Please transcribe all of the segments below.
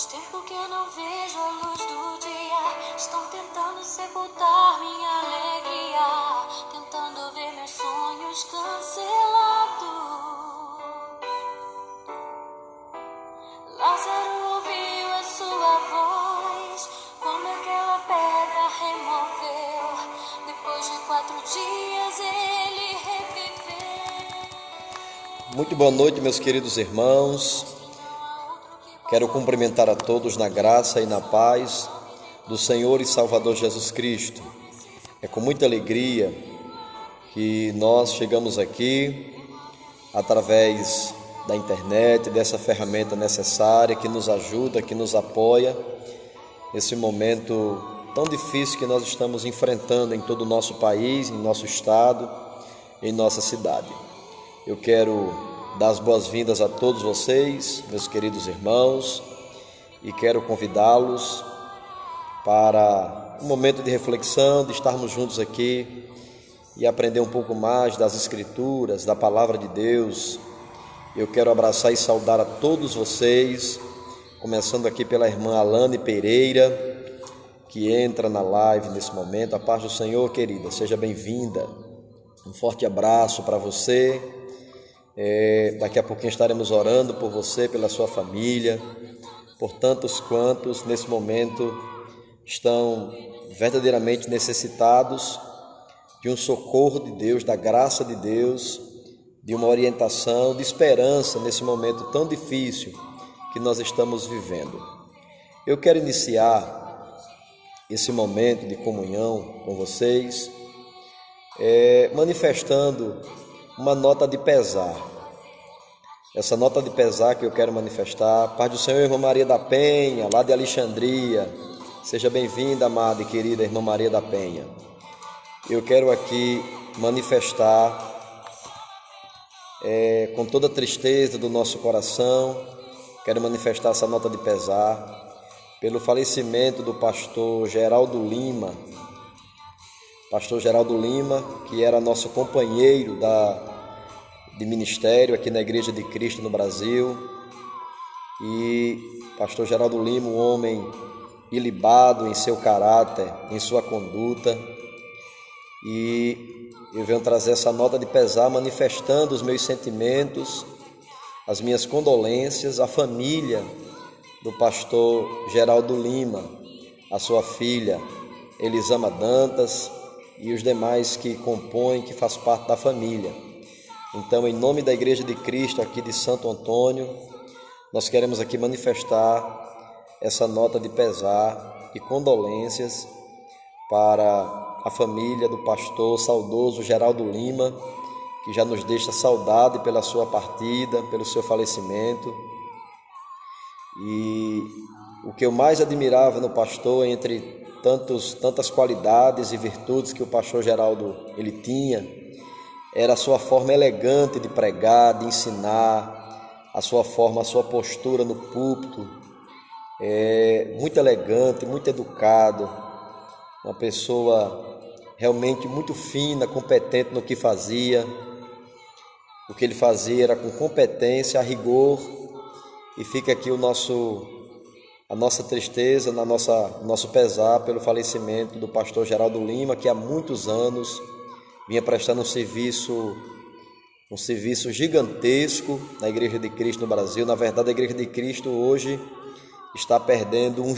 Faz tempo que eu não vejo a luz do dia. Estão tentando sepultar minha alegria, tentando ver meus sonhos cancelados. Lázaro ouviu a sua voz, quando aquela pedra removeu. Depois de 4 dias ele reviveu. Muito boa noite, meus queridos irmãos. Quero cumprimentar a todos na graça e na paz do Senhor e Salvador Jesus Cristo. É com muita alegria que nós chegamos aqui através da internet, dessa ferramenta necessária que nos ajuda, que nos apoia nesse momento tão difícil que nós estamos enfrentando em todo o nosso país, em nosso estado, em nossa cidade. Eu quero dar as boas-vindas a todos vocês, meus queridos irmãos, e quero convidá-los para um momento de reflexão, de estarmos juntos aqui e aprender um pouco mais das Escrituras, da Palavra de Deus. Eu quero abraçar e saudar a todos vocês, começando aqui pela irmã Alane Pereira, que entra na live nesse momento. A paz do Senhor, querida, seja bem-vinda. Um forte abraço para você. Daqui a pouquinho estaremos orando por você, pela sua família, por tantos quantos nesse momento estão verdadeiramente necessitados de um socorro de Deus, da graça de Deus, de uma orientação, de esperança nesse momento tão difícil que nós estamos vivendo. Eu quero iniciar esse momento de comunhão com vocês, manifestando uma nota de pesar. Essa nota de pesar que eu quero manifestar. Paz do Senhor, irmã Maria da Penha, lá de Alexandria. Seja bem-vinda, amada e querida irmã Maria da Penha. Eu quero aqui manifestar com toda a tristeza do nosso coração, quero manifestar essa nota de pesar pelo falecimento do pastor Geraldo Lima. Pastor Geraldo Lima, que era nosso companheiro de ministério aqui na Igreja de Cristo no Brasil. E pastor Geraldo Lima, um homem ilibado em seu caráter, em sua conduta. E eu venho trazer essa nota de pesar, manifestando os meus sentimentos, as minhas condolências à família do pastor Geraldo Lima, a sua filha Elisama Dantas e os demais que compõem, que faz parte da família. Então, em nome da Igreja de Cristo aqui de Santo Antônio, nós queremos aqui manifestar essa nota de pesar e condolências para a família do pastor saudoso Geraldo Lima, que já nos deixa saudade pela sua partida, pelo seu falecimento. E o que eu mais admirava no pastor, entre tantas qualidades e virtudes que o pastor Geraldo ele tinha, era a sua forma elegante de pregar, de ensinar, a sua postura no púlpito, muito elegante, muito educado, uma pessoa realmente muito fina, competente no que fazia. O que ele fazia era com competência, a rigor, e fica aqui a nossa tristeza, nosso pesar pelo falecimento do pastor Geraldo Lima, que há muitos anos vinha prestando um serviço gigantesco na Igreja de Cristo no Brasil. Na verdade, a Igreja de Cristo hoje está perdendo um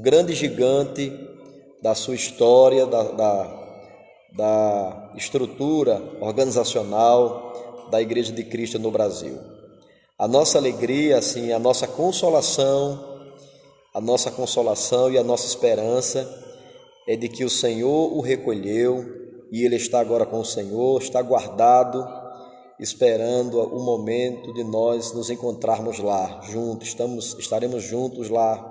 grande gigante da sua história, da estrutura organizacional da Igreja de Cristo no Brasil. A nossa alegria, assim, a nossa consolação e a nossa esperança é de que o Senhor o recolheu e ele está agora com o Senhor, está guardado, esperando o momento de nós nos encontrarmos lá juntos. Estaremos juntos lá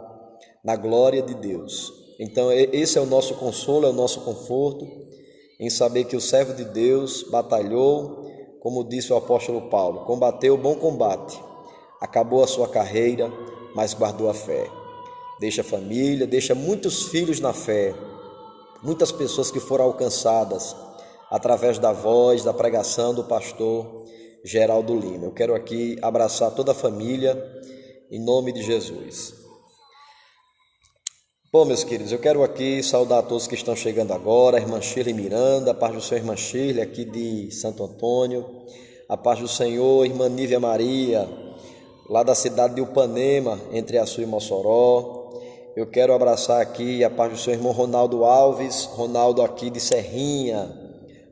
na glória de Deus. Então esse é o nosso consolo, é o nosso conforto em saber que o servo de Deus batalhou, como disse o apóstolo Paulo, combateu o bom combate, acabou a sua carreira, mas guardou a fé. Deixa família, deixa muitos filhos na fé, muitas pessoas que foram alcançadas através da voz, da pregação do pastor Geraldo Lima. Eu quero aqui abraçar toda a família em nome de Jesus. Bom, meus queridos, eu quero aqui saudar a todos que estão chegando agora, a irmã Shirley Miranda, a paz do Senhor, irmã Shirley, aqui de Santo Antônio, a paz do Senhor, irmã Nívia Maria, lá da cidade de Upanema, entre Açu e Mossoró. Eu quero abraçar aqui a paz do Senhor, irmão Ronaldo Alves, Ronaldo aqui de Serrinha,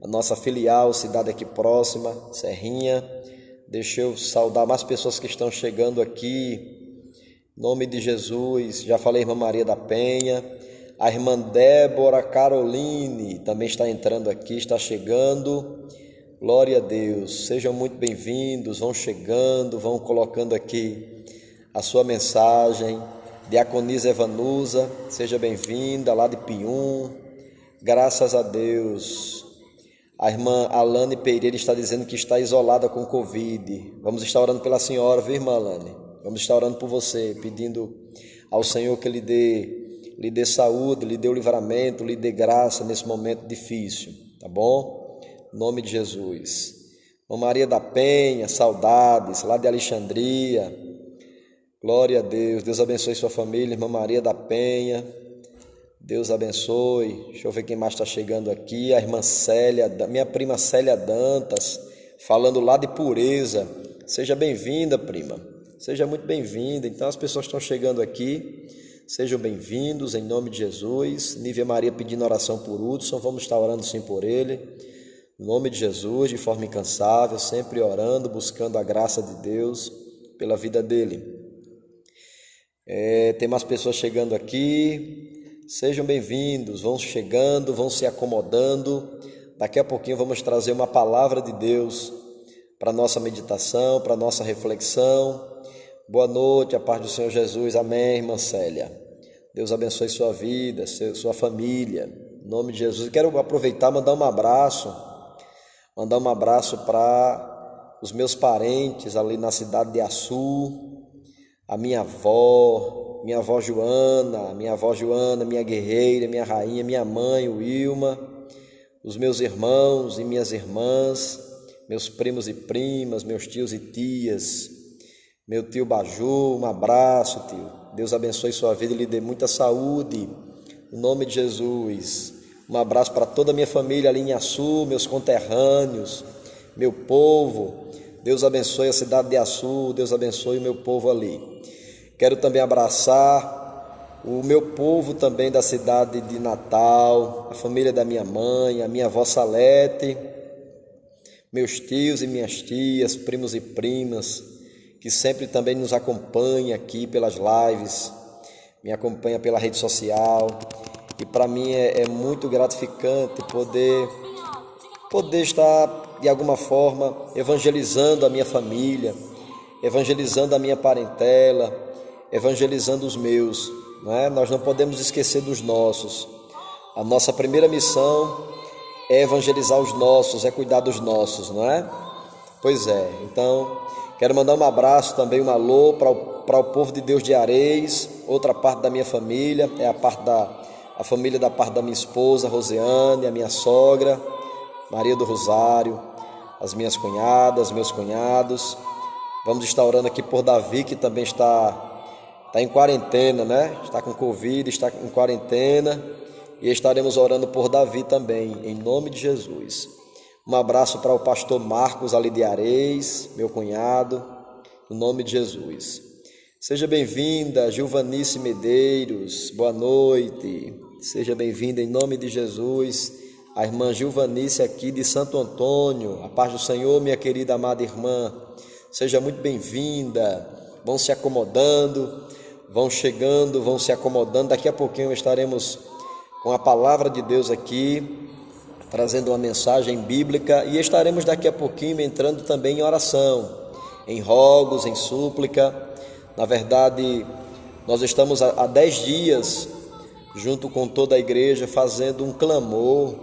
a nossa filial, cidade aqui próxima, Serrinha. Deixa eu saudar mais pessoas que estão chegando aqui, em nome de Jesus. Já falei, irmã Maria da Penha, a irmã Débora Caroline também está entrando aqui, está chegando. Glória a Deus, sejam muito bem-vindos, vão chegando, vão colocando aqui a sua mensagem. Diaconisa Evanusa, seja bem-vinda, lá de Pium, graças a Deus. A irmã Alane Pereira está dizendo que está isolada com Covid. Vamos estar orando pela senhora, viu, irmã Alane? Vamos estar orando por você, pedindo ao Senhor que lhe dê saúde, lhe dê o livramento, lhe dê graça nesse momento difícil, tá bom? Em nome de Jesus. Irmã Maria da Penha, saudades, lá de Alexandria. Glória a Deus. Deus abençoe sua família, irmã Maria da Penha. Deus abençoe. Deixa eu ver quem mais está chegando aqui. A irmã Célia, minha prima Célia Dantas, falando lá de Pureza. Seja bem-vinda, prima. Seja muito bem-vinda. Então as pessoas estão chegando aqui, sejam bem-vindos em nome de Jesus. Nívia Maria pedindo oração por Hudson, vamos estar orando sim por ele, em nome de Jesus, de forma incansável, sempre orando, buscando a graça de Deus pela vida dele. Tem mais pessoas chegando aqui, sejam bem-vindos, vão chegando, vão se acomodando. Daqui a pouquinho vamos trazer uma palavra de Deus para a nossa meditação, para a nossa reflexão. Boa noite, a paz do Senhor Jesus, amém, irmã Célia. Deus abençoe sua vida, sua família, em nome de Jesus. Eu quero aproveitar e mandar um abraço para os meus parentes ali na cidade de Açu, a minha avó Joana, minha guerreira, minha rainha, minha mãe, Wilma, os meus irmãos e minhas irmãs, meus primos e primas, meus tios e tias, meu tio Baju, um abraço, tio. Deus abençoe sua vida e lhe dê muita saúde, em nome de Jesus. Um abraço para toda a minha família ali em Açu, meus conterrâneos, meu povo. Deus abençoe a cidade de Açu, Deus abençoe o meu povo ali. Quero também abraçar o meu povo também da cidade de Natal, a família da minha mãe, a minha avó Salete, meus tios e minhas tias, primos e primas, que sempre também nos acompanha aqui pelas lives, me acompanha pela rede social, e para mim é muito gratificante poder estar de alguma forma evangelizando a minha família, evangelizando a minha parentela, evangelizando os meus, não é? Nós não podemos esquecer dos nossos. A nossa primeira missão é evangelizar os nossos, é cuidar dos nossos, não é? Pois é, então quero mandar um abraço também, um alô para o povo de Deus de Areis, outra parte da minha família, é a família da parte da minha esposa, Rosiane, a minha sogra, Maria do Rosário, as minhas cunhadas, meus cunhados. Vamos estar orando aqui por Davi, que também está em quarentena, né? Está com Covid, está em quarentena, e estaremos orando por Davi também, em nome de Jesus. Um abraço para o pastor Marcos ali de Areis, meu cunhado, no nome de Jesus. Seja bem-vinda, Gilvanice Medeiros, boa noite. Seja bem-vinda em nome de Jesus, a irmã Gilvanice aqui de Santo Antônio. A paz do Senhor, minha querida amada irmã, seja muito bem-vinda. Vão se acomodando, vão chegando, vão se acomodando. Daqui a pouquinho estaremos com a palavra de Deus aqui, trazendo uma mensagem bíblica, e estaremos daqui a pouquinho entrando também em oração, em rogos, em súplica. Na verdade, nós estamos há 10 dias, junto com toda a igreja, fazendo um clamor.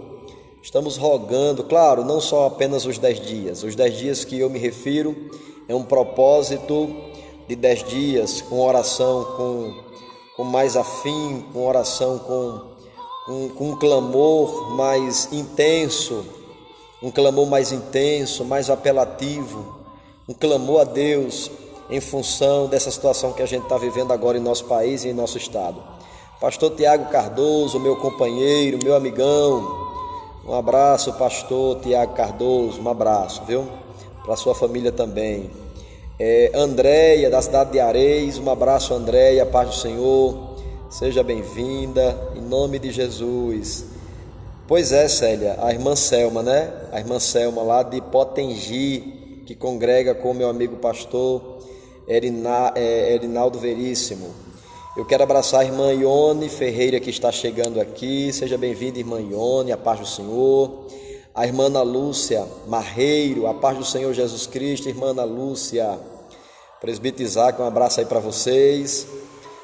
Estamos rogando, claro, não só apenas os 10 dias. Os 10 dias que eu me refiro é um propósito de 10 dias, com oração com mais afim, com oração com um clamor mais intenso, mais apelativo, um clamor a Deus em função dessa situação que a gente está vivendo agora em nosso país e em nosso estado. Pastor Tiago Cardoso, meu companheiro, meu amigão, um abraço, pastor Tiago Cardoso, um abraço, viu? Para sua família também. Andréia, da cidade de Areis, um abraço, Andréia, paz do Senhor, seja bem-vinda, em nome de Jesus. Pois é, Célia, a irmã Selma, né? A irmã Selma lá de Potengi, que congrega com meu amigo pastor Erinaldo Veríssimo. Eu quero abraçar a irmã Ione Ferreira, que está chegando aqui. Seja bem-vinda, irmã Ione, a paz do Senhor. A irmã Ana Lúcia Marreiro, a paz do Senhor Jesus Cristo. Irmã Ana Lúcia, presbítero Isaac, um abraço aí para vocês.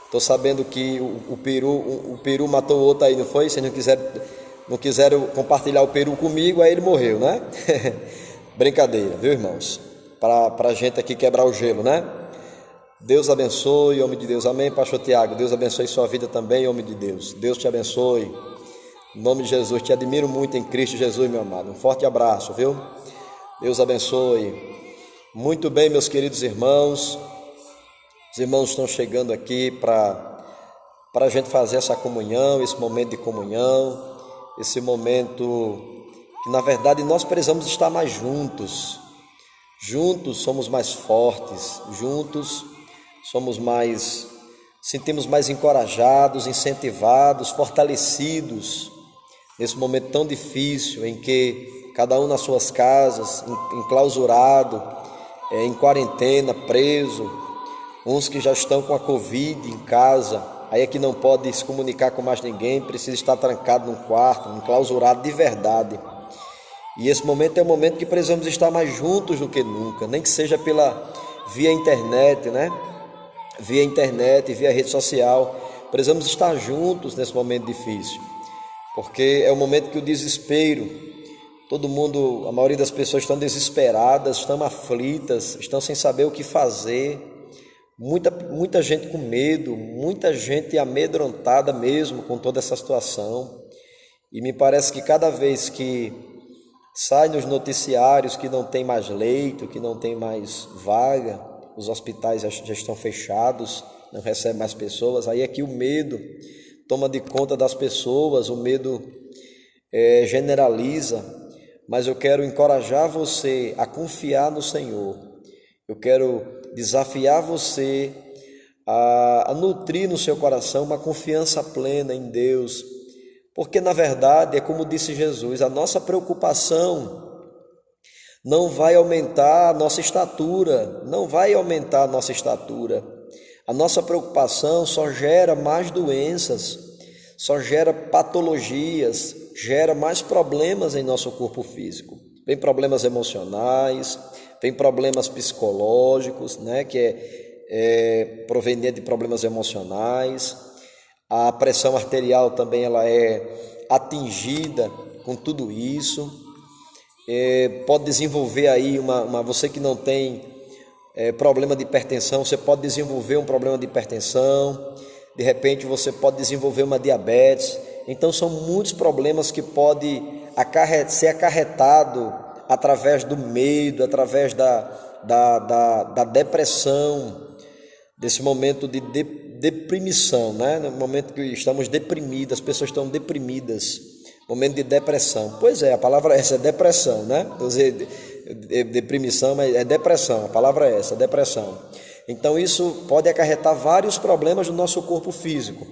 Estou sabendo que o peru matou o outro aí, não foi? Vocês não quiseram compartilhar o peru comigo, aí ele morreu, né? Brincadeira, viu, irmãos? Para a gente aqui quebrar o gelo, né? Deus abençoe, homem de Deus. Amém, pastor Tiago. Deus abençoe sua vida também, homem de Deus. Deus te abençoe. Em nome de Jesus, te admiro muito em Cristo Jesus, meu amado. Um forte abraço, viu? Deus abençoe. Muito bem, meus queridos irmãos. Os irmãos estão chegando aqui para a gente fazer essa comunhão, esse momento de comunhão, esse momento que, na verdade, nós precisamos estar mais juntos. Juntos somos mais fortes, juntos sentimos mais encorajados, incentivados, fortalecidos nesse momento tão difícil em que cada um nas suas casas, enclausurado, em quarentena, preso, uns que já estão com a Covid em casa, aí é que não pode se comunicar com mais ninguém, precisa estar trancado num quarto, enclausurado de verdade. E esse momento é um momento que precisamos estar mais juntos do que nunca, nem que seja via internet, né? Via internet, via rede social. Precisamos estar juntos nesse momento difícil, porque é um momento que o desespero, todo mundo, a maioria das pessoas estão desesperadas, estão aflitas, estão sem saber o que fazer. Muita gente com medo, muita gente amedrontada mesmo com toda essa situação. E me parece que cada vez que sai nos noticiários que não tem mais leito, que não tem mais vaga, os hospitais já estão fechados, não recebem mais pessoas, aí é que o medo toma de conta das pessoas, o medo generaliza. Mas eu quero encorajar você a confiar no Senhor. Eu quero desafiar você a nutrir no seu coração uma confiança plena em Deus, porque na verdade é como disse Jesus, a nossa preocupação não vai aumentar a nossa estatura, A nossa preocupação só gera mais doenças, só gera patologias, gera mais problemas em nosso corpo físico. Vem problemas emocionais, vem problemas psicológicos, né, que é proveniente de problemas emocionais. A pressão arterial também ela é atingida com tudo isso. Pode desenvolver aí você que não tem problema de hipertensão, você pode desenvolver um problema de hipertensão, de repente você pode desenvolver uma diabetes. Então são muitos problemas que podem ser acarretado através do medo, através da depressão, desse momento de deprimição, né? No momento que estamos deprimidos, as pessoas estão deprimidas, momento de depressão. Pois é, a palavra é essa, é depressão, né? Eu usei deprimição, mas é depressão, a palavra é essa, depressão. Então isso pode acarretar vários problemas no nosso corpo físico.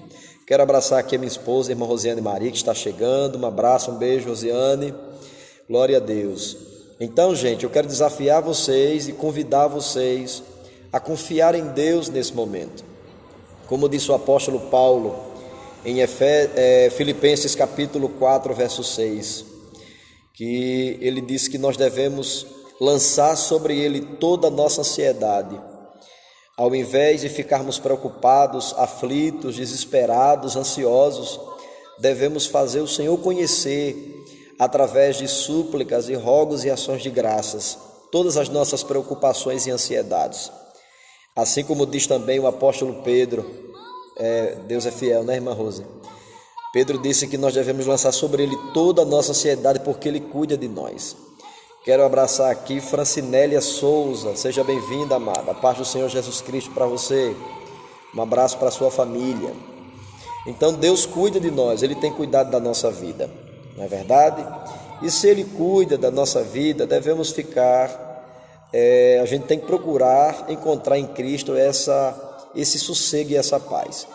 Quero abraçar aqui a minha esposa, a irmã Rosiane Maria, que está chegando. Um abraço, um beijo, Rosiane. Glória a Deus. Então, gente, eu quero desafiar vocês e convidar vocês a confiar em Deus nesse momento. Como disse o apóstolo Paulo em Filipenses capítulo 4, verso 6, que ele disse que nós devemos lançar sobre ele toda a nossa ansiedade, ao invés de ficarmos preocupados, aflitos, desesperados, ansiosos. Devemos fazer o Senhor conhecer, através de súplicas e rogos e ações de graças, todas as nossas preocupações e ansiedades. Assim como diz também o apóstolo Pedro, Deus é fiel, né, irmã Rose? Pedro disse que nós devemos lançar sobre ele toda a nossa ansiedade, porque ele cuida de nós. Quero abraçar aqui Francinélia Souza. Seja bem-vinda, amada. A paz do Senhor Jesus Cristo para você. Um abraço para a sua família. Então Deus cuida de nós, Ele tem cuidado da nossa vida, não é verdade? E se Ele cuida da nossa vida, devemos a gente tem que procurar encontrar em Cristo esse sossego e essa paz.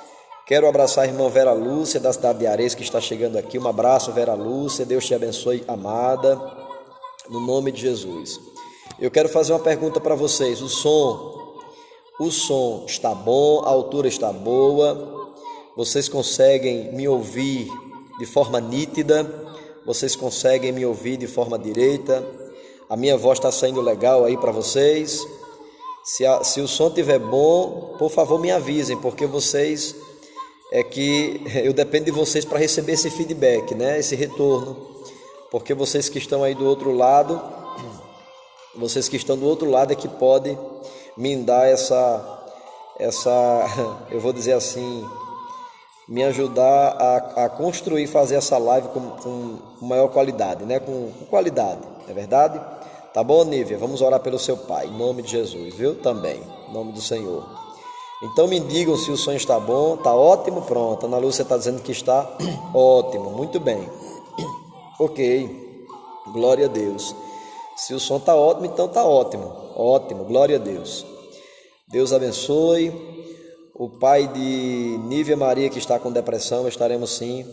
Quero abraçar a irmã Vera Lúcia, da cidade de Areias, que está chegando aqui. Um abraço, Vera Lúcia. Deus te abençoe, amada, no nome de Jesus. Eu quero fazer uma pergunta para vocês. O som está bom? A altura está boa? Vocês conseguem me ouvir de forma nítida? Vocês conseguem me ouvir de forma direita? A minha voz está saindo legal aí para vocês? Se o som estiver bom, por favor me avisem, porque vocês... eu dependo de vocês para receber esse feedback, né? Esse retorno, porque vocês que estão aí do outro lado, é que podem me dar eu vou dizer assim, me ajudar a construir, fazer essa live com maior qualidade, né? Com qualidade, é verdade? Tá bom, Nívia? Vamos orar pelo seu pai, em nome de Jesus, viu? Também, em nome do Senhor. Então me digam se o som está bom, está ótimo, pronto. Ana Lúcia está dizendo que está ótimo, muito bem. Ok, glória a Deus. Se o som está ótimo, então está ótimo, glória a Deus. Deus abençoe. O pai de Nívia Maria, que está com depressão, estaremos sim.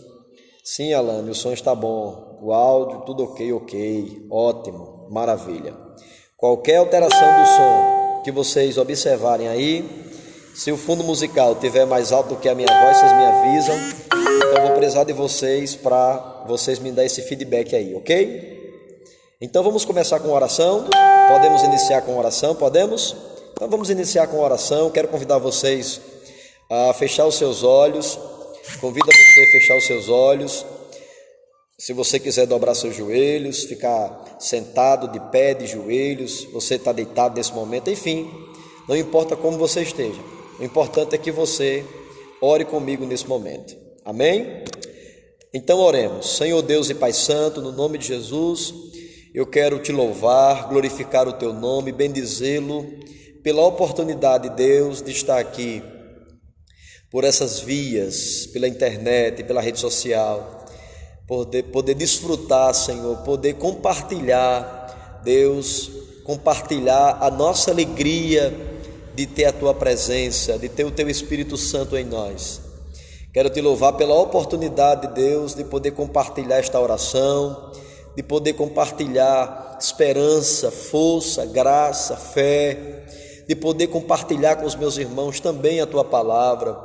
Sim, Alane, o som está bom, o áudio, tudo ok, ótimo, maravilha. Qualquer alteração do som que vocês observarem aí, se o fundo musical estiver mais alto do que a minha voz, vocês me avisam. Então eu vou precisar de vocês para vocês me darem esse feedback aí, ok? Então vamos começar com oração. Podemos iniciar com oração? Podemos? Então vamos iniciar com oração. Quero convidar vocês a fechar os seus olhos. Convido você a fechar os seus olhos. Se você quiser dobrar seus joelhos, ficar sentado, de pé, de joelhos, você está deitado nesse momento, enfim, não importa como você esteja. O importante é que você ore comigo nesse momento. Amém? Então oremos. Senhor Deus e Pai Santo, no nome de Jesus, eu quero te louvar, glorificar o teu nome, bendizê-lo pela oportunidade, Deus, de estar aqui por essas vias, pela internet, pela rede social, poder desfrutar, Senhor, poder compartilhar, Deus, compartilhar a nossa alegria de ter a Tua presença, de ter o Teu Espírito Santo em nós. Quero te louvar pela oportunidade, Deus, de poder compartilhar esta oração, de poder compartilhar esperança, força, graça, fé, de poder compartilhar com os meus irmãos também a Tua palavra,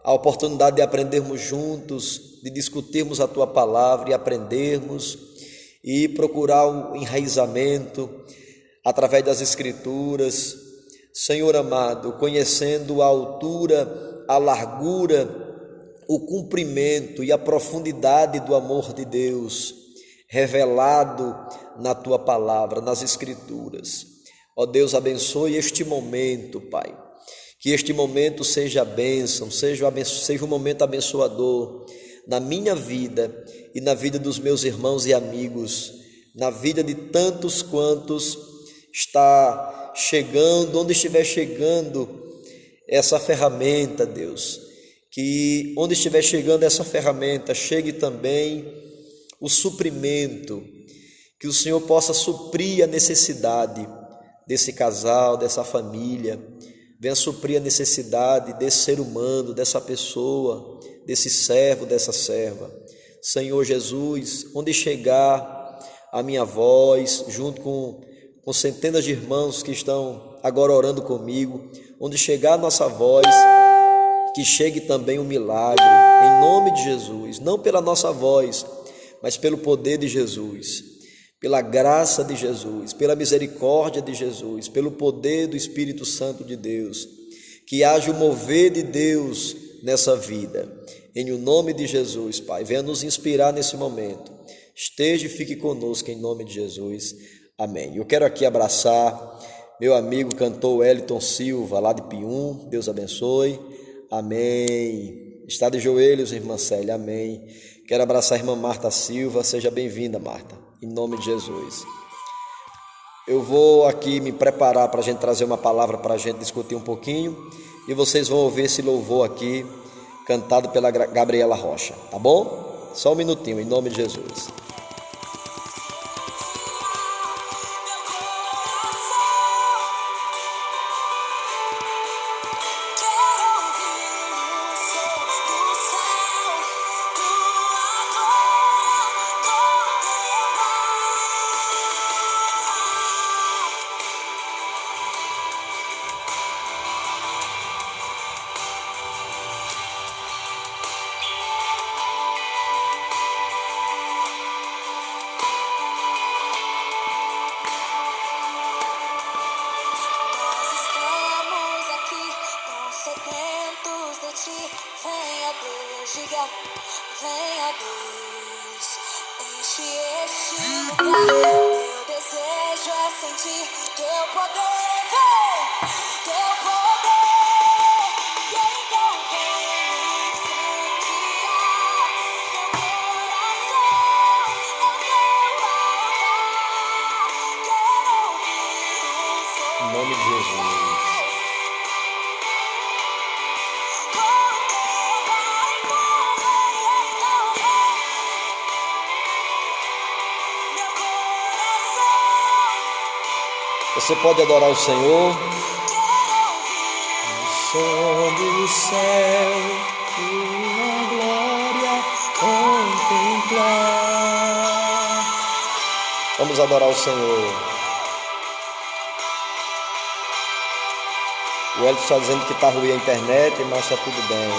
a oportunidade de aprendermos juntos, de discutirmos a Tua palavra e aprendermos e procurar o enraizamento através das Escrituras. Senhor amado, conhecendo a altura, a largura, o comprimento e a profundidade do amor de Deus, revelado na Tua palavra, nas Escrituras. Ó Deus, abençoe este momento, Pai. Que este momento seja a bênção, seja um momento abençoador na minha vida e na vida dos meus irmãos e amigos, na vida de tantos quantos está chegando, onde estiver chegando essa ferramenta, Deus, que onde estiver chegando essa ferramenta, chegue também o suprimento, que o Senhor possa suprir a necessidade desse casal, dessa família, venha suprir a necessidade desse ser humano, dessa pessoa, desse servo, dessa serva. Senhor Jesus, onde chegar a minha voz, junto com centenas de irmãos que estão agora orando comigo, onde chegar a nossa voz, que chegue também um milagre, em nome de Jesus, não pela nossa voz, mas pelo poder de Jesus, pela graça de Jesus, pela misericórdia de Jesus, pelo poder do Espírito Santo de Deus, que haja o mover de Deus nessa vida, em o nome de Jesus, Pai, venha nos inspirar nesse momento, esteja e fique conosco em nome de Jesus. Amém. Eu quero aqui abraçar meu amigo cantor Wellington Silva, lá de Pium. Deus abençoe. Amém. Está de joelhos, irmã Célia. Amém. Quero abraçar a irmã Marta Silva. Seja bem-vinda, Marta. Em nome de Jesus. eu vou aqui me preparar para a gente trazer uma palavra para a gente discutir um pouquinho e vocês vão ouvir esse louvor aqui cantado pela Gabriela Rocha, tá bom? Só um minutinho, em nome de Jesus. Diga, venha Deus, enche este lugar. Meu desejo é sentir teu poder, vem, teu poder. E então vem incendiar meu coração, é teu altar. Quero ouvir o som. Em nome de Jesus. Você pode adorar o Senhor. O som do céu, tua glória contemplar. Vamos adorar o Senhor. O Elton está dizendo que está ruim a internet, mas está tudo bem.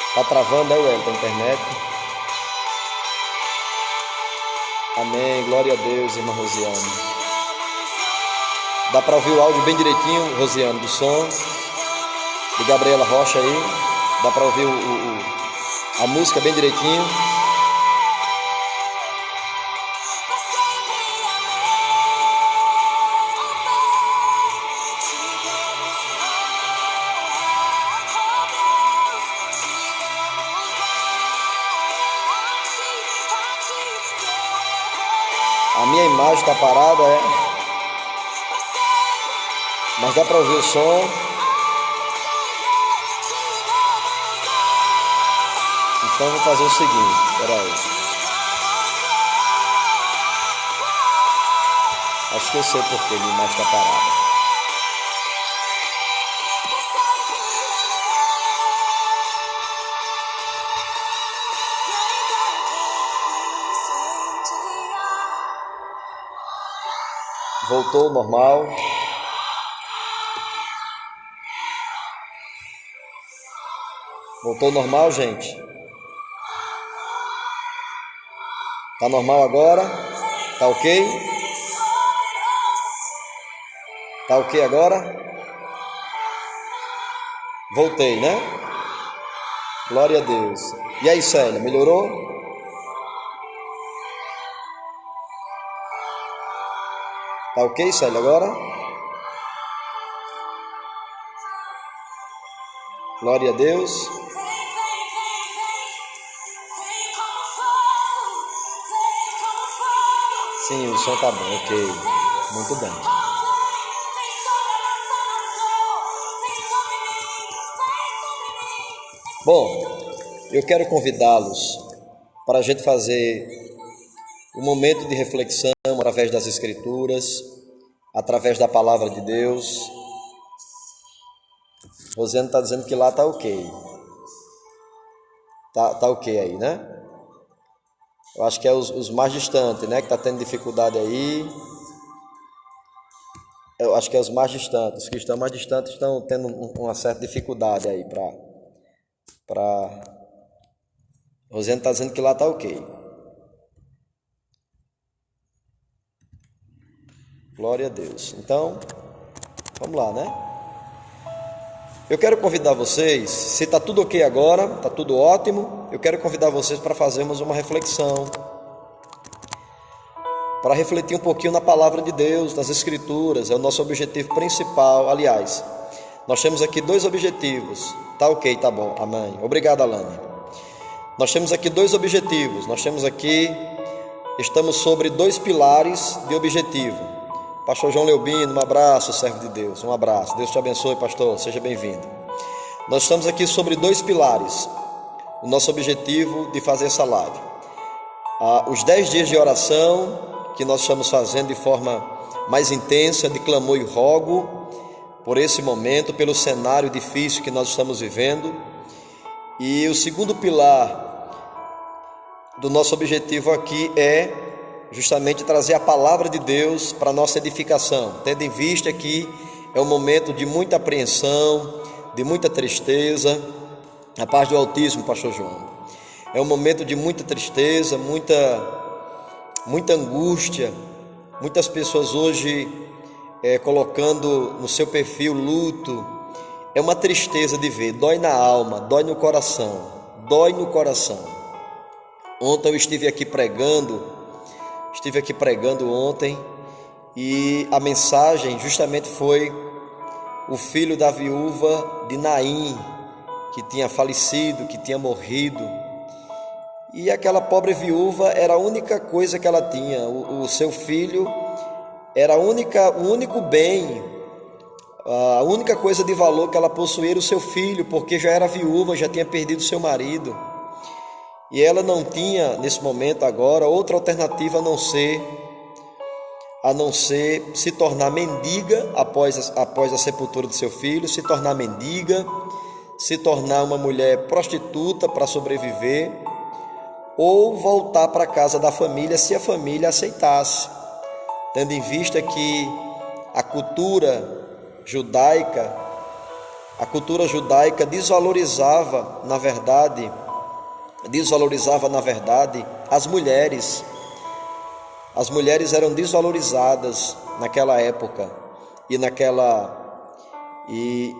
Está travando, o Elton, a internet? Amém, glória a Deus, irmã Rosiane. Dá para ouvir o áudio bem direitinho, Rosiane, do som de Gabriela Rocha aí. Dá para ouvir a música bem direitinho. A minha imagem está parada, mas dá para ouvir o som. Então vou fazer o seguinte, peraí. Acho que eu sei porque minha imagem está parada. Voltou ao normal. Voltou ao normal, gente? Tá normal agora? Tá ok? Tá ok agora? Voltei, né? Glória a Deus. E aí, Célia, melhorou? Tá ok, Célia, agora? Glória a Deus. Sim, o som tá bom, ok. Muito bem. Bom, eu quero convidá-los para a gente fazer um momento de reflexão através das Escrituras, através da Palavra de Deus. Rosiane está dizendo que lá tá ok. Tá ok aí, né? Eu acho que é os mais distantes, né? Que tá tendo dificuldade aí. Eu acho que é os mais distantes. Os que estão mais distantes estão tendo uma certa dificuldade aí para... Rosiane está dizendo que lá tá ok. Glória a Deus. Então, vamos lá, né? Eu quero convidar vocês, se está tudo ok agora, está tudo ótimo, eu quero convidar vocês para fazermos uma reflexão, para refletir um pouquinho na Palavra de Deus, nas Escrituras, é o nosso objetivo principal. Aliás, nós temos aqui dois objetivos. Tá ok, tá bom, amém. Obrigado, Alane. Nós temos aqui dois objetivos. Nós temos aqui estamos sobre 2 pilares de objetivo. Pastor João Leobino, um abraço, servo de Deus, um abraço. Deus te abençoe, pastor, seja bem-vindo. Nós estamos aqui sobre 2 pilares, o nosso objetivo de fazer essa live. Os 10 dias de oração, que nós estamos fazendo de forma mais intensa, de clamor e rogo, por esse momento, pelo cenário difícil que nós estamos vivendo. E o segundo pilar do nosso objetivo aqui é justamente trazer a palavra de Deus para a nossa edificação, tendo em vista que é um momento de muita apreensão, de muita tristeza. A paz do Altíssimo, pastor João. É um momento de muita tristeza, muita angústia. Muitas pessoas hoje colocando no seu perfil luto. É uma tristeza de ver, dói na alma, dói no coração, dói no coração. Ontem eu estive aqui pregando ontem, e a mensagem justamente foi o filho da viúva de Naim, que tinha falecido, que tinha morrido. E aquela pobre viúva era a única coisa que ela tinha, o seu filho era o único bem, a única coisa de valor que ela possuía era o seu filho, porque já era viúva, já tinha perdido seu marido. E ela não tinha, nesse momento agora, outra alternativa a não ser se tornar mendiga após a sepultura de seu filho, se tornar mendiga, se tornar uma mulher prostituta para sobreviver, ou voltar para a casa da família se a família aceitasse, tendo em vista que a cultura judaica desvalorizava, na verdade, as mulheres. As mulheres eram desvalorizadas naquela época e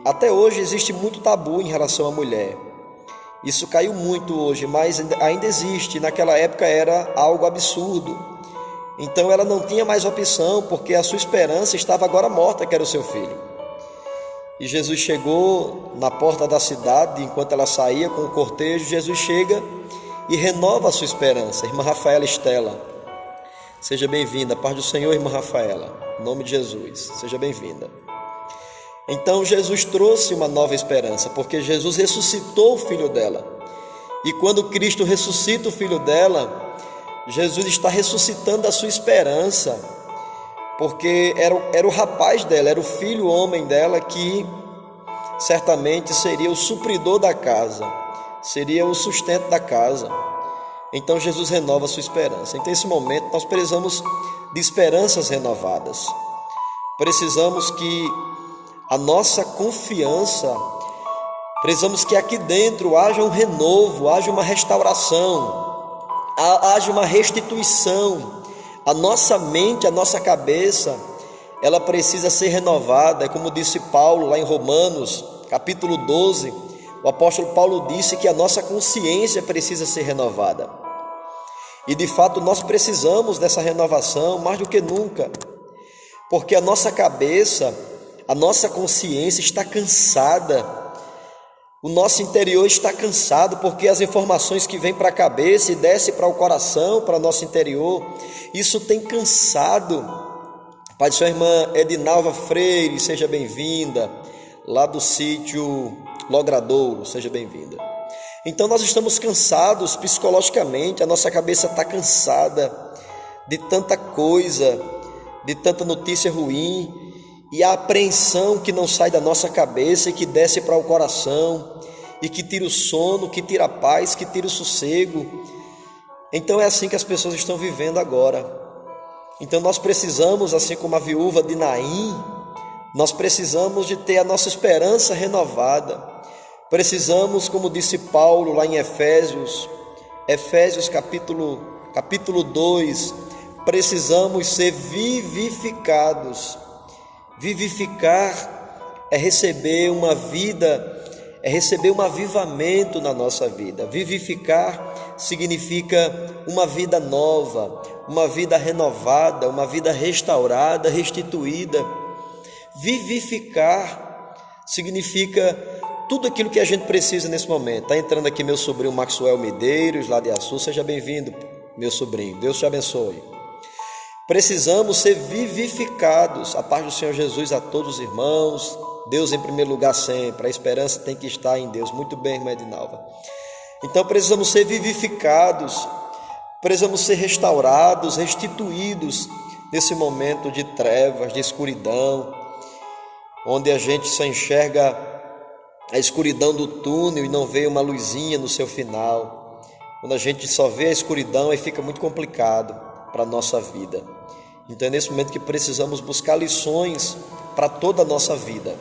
até hoje existe muito tabu em relação à mulher. Isso caiu muito hoje, mas ainda existe. Naquela época era algo absurdo. Então ela não tinha mais opção, porque a sua esperança estava agora morta, que era o seu filho. E Jesus chegou na porta da cidade, enquanto ela saía com o cortejo, Jesus chega e renova a sua esperança. Irmã Rafaela Estela, seja bem-vinda. Paz do Senhor, irmã Rafaela, em nome de Jesus, seja bem-vinda. Então Jesus trouxe uma nova esperança, porque Jesus ressuscitou o filho dela. E quando Cristo ressuscita o filho dela, Jesus está ressuscitando a sua esperança, porque era o rapaz dela, era o filho homem dela que certamente seria o supridor da casa, seria o sustento da casa. Então Jesus renova a sua esperança. Então nesse momento nós precisamos de esperanças renovadas. Precisamos que a nossa confiança, precisamos que aqui dentro haja um renovo, haja uma restauração, haja uma restituição. A nossa mente, a nossa cabeça, ela precisa ser renovada. Como disse Paulo lá em Romanos, capítulo 12, o apóstolo Paulo disse que a nossa consciência precisa ser renovada. E de fato nós precisamos dessa renovação mais do que nunca, porque a nossa cabeça, a nossa consciência está cansada, o nosso interior está cansado, porque as informações que vêm para a cabeça e descem para o coração, para o nosso interior, isso tem cansado. Pai de sua irmã Edinalva Freire, seja bem-vinda, lá do sítio Logradouro, seja bem-vinda. Então nós estamos cansados psicologicamente, a nossa cabeça está cansada de tanta coisa, de tanta notícia ruim, e a apreensão que não sai da nossa cabeça e que desce para o coração, e que tira o sono, que tira a paz, que tira o sossego. Então é assim que as pessoas estão vivendo agora. Então nós precisamos, assim como a viúva de Naim, nós precisamos de ter a nossa esperança renovada. Precisamos, como disse Paulo lá em Efésios capítulo 2, precisamos ser vivificados. Vivificar é receber uma vida, é receber um avivamento na nossa vida. Vivificar significa uma vida nova, uma vida renovada, uma vida restaurada, restituída. Vivificar significa tudo aquilo que a gente precisa nesse momento. Está entrando aqui meu sobrinho Maxwell Medeiros, lá de Açu. Seja bem-vindo, meu sobrinho. Deus te abençoe. Precisamos ser vivificados. A paz do Senhor Jesus a todos os irmãos. Deus em primeiro lugar sempre. A esperança tem que estar em Deus. Muito bem, irmã Edinalva. Então precisamos ser vivificados. Precisamos ser restaurados, restituídos nesse momento de trevas, de escuridão, onde a gente só enxerga a escuridão do túnel e não vê uma luzinha no seu final. Quando a gente só vê a escuridão, aí fica muito complicado para a nossa vida. Então é nesse momento que precisamos buscar lições para toda a nossa vida.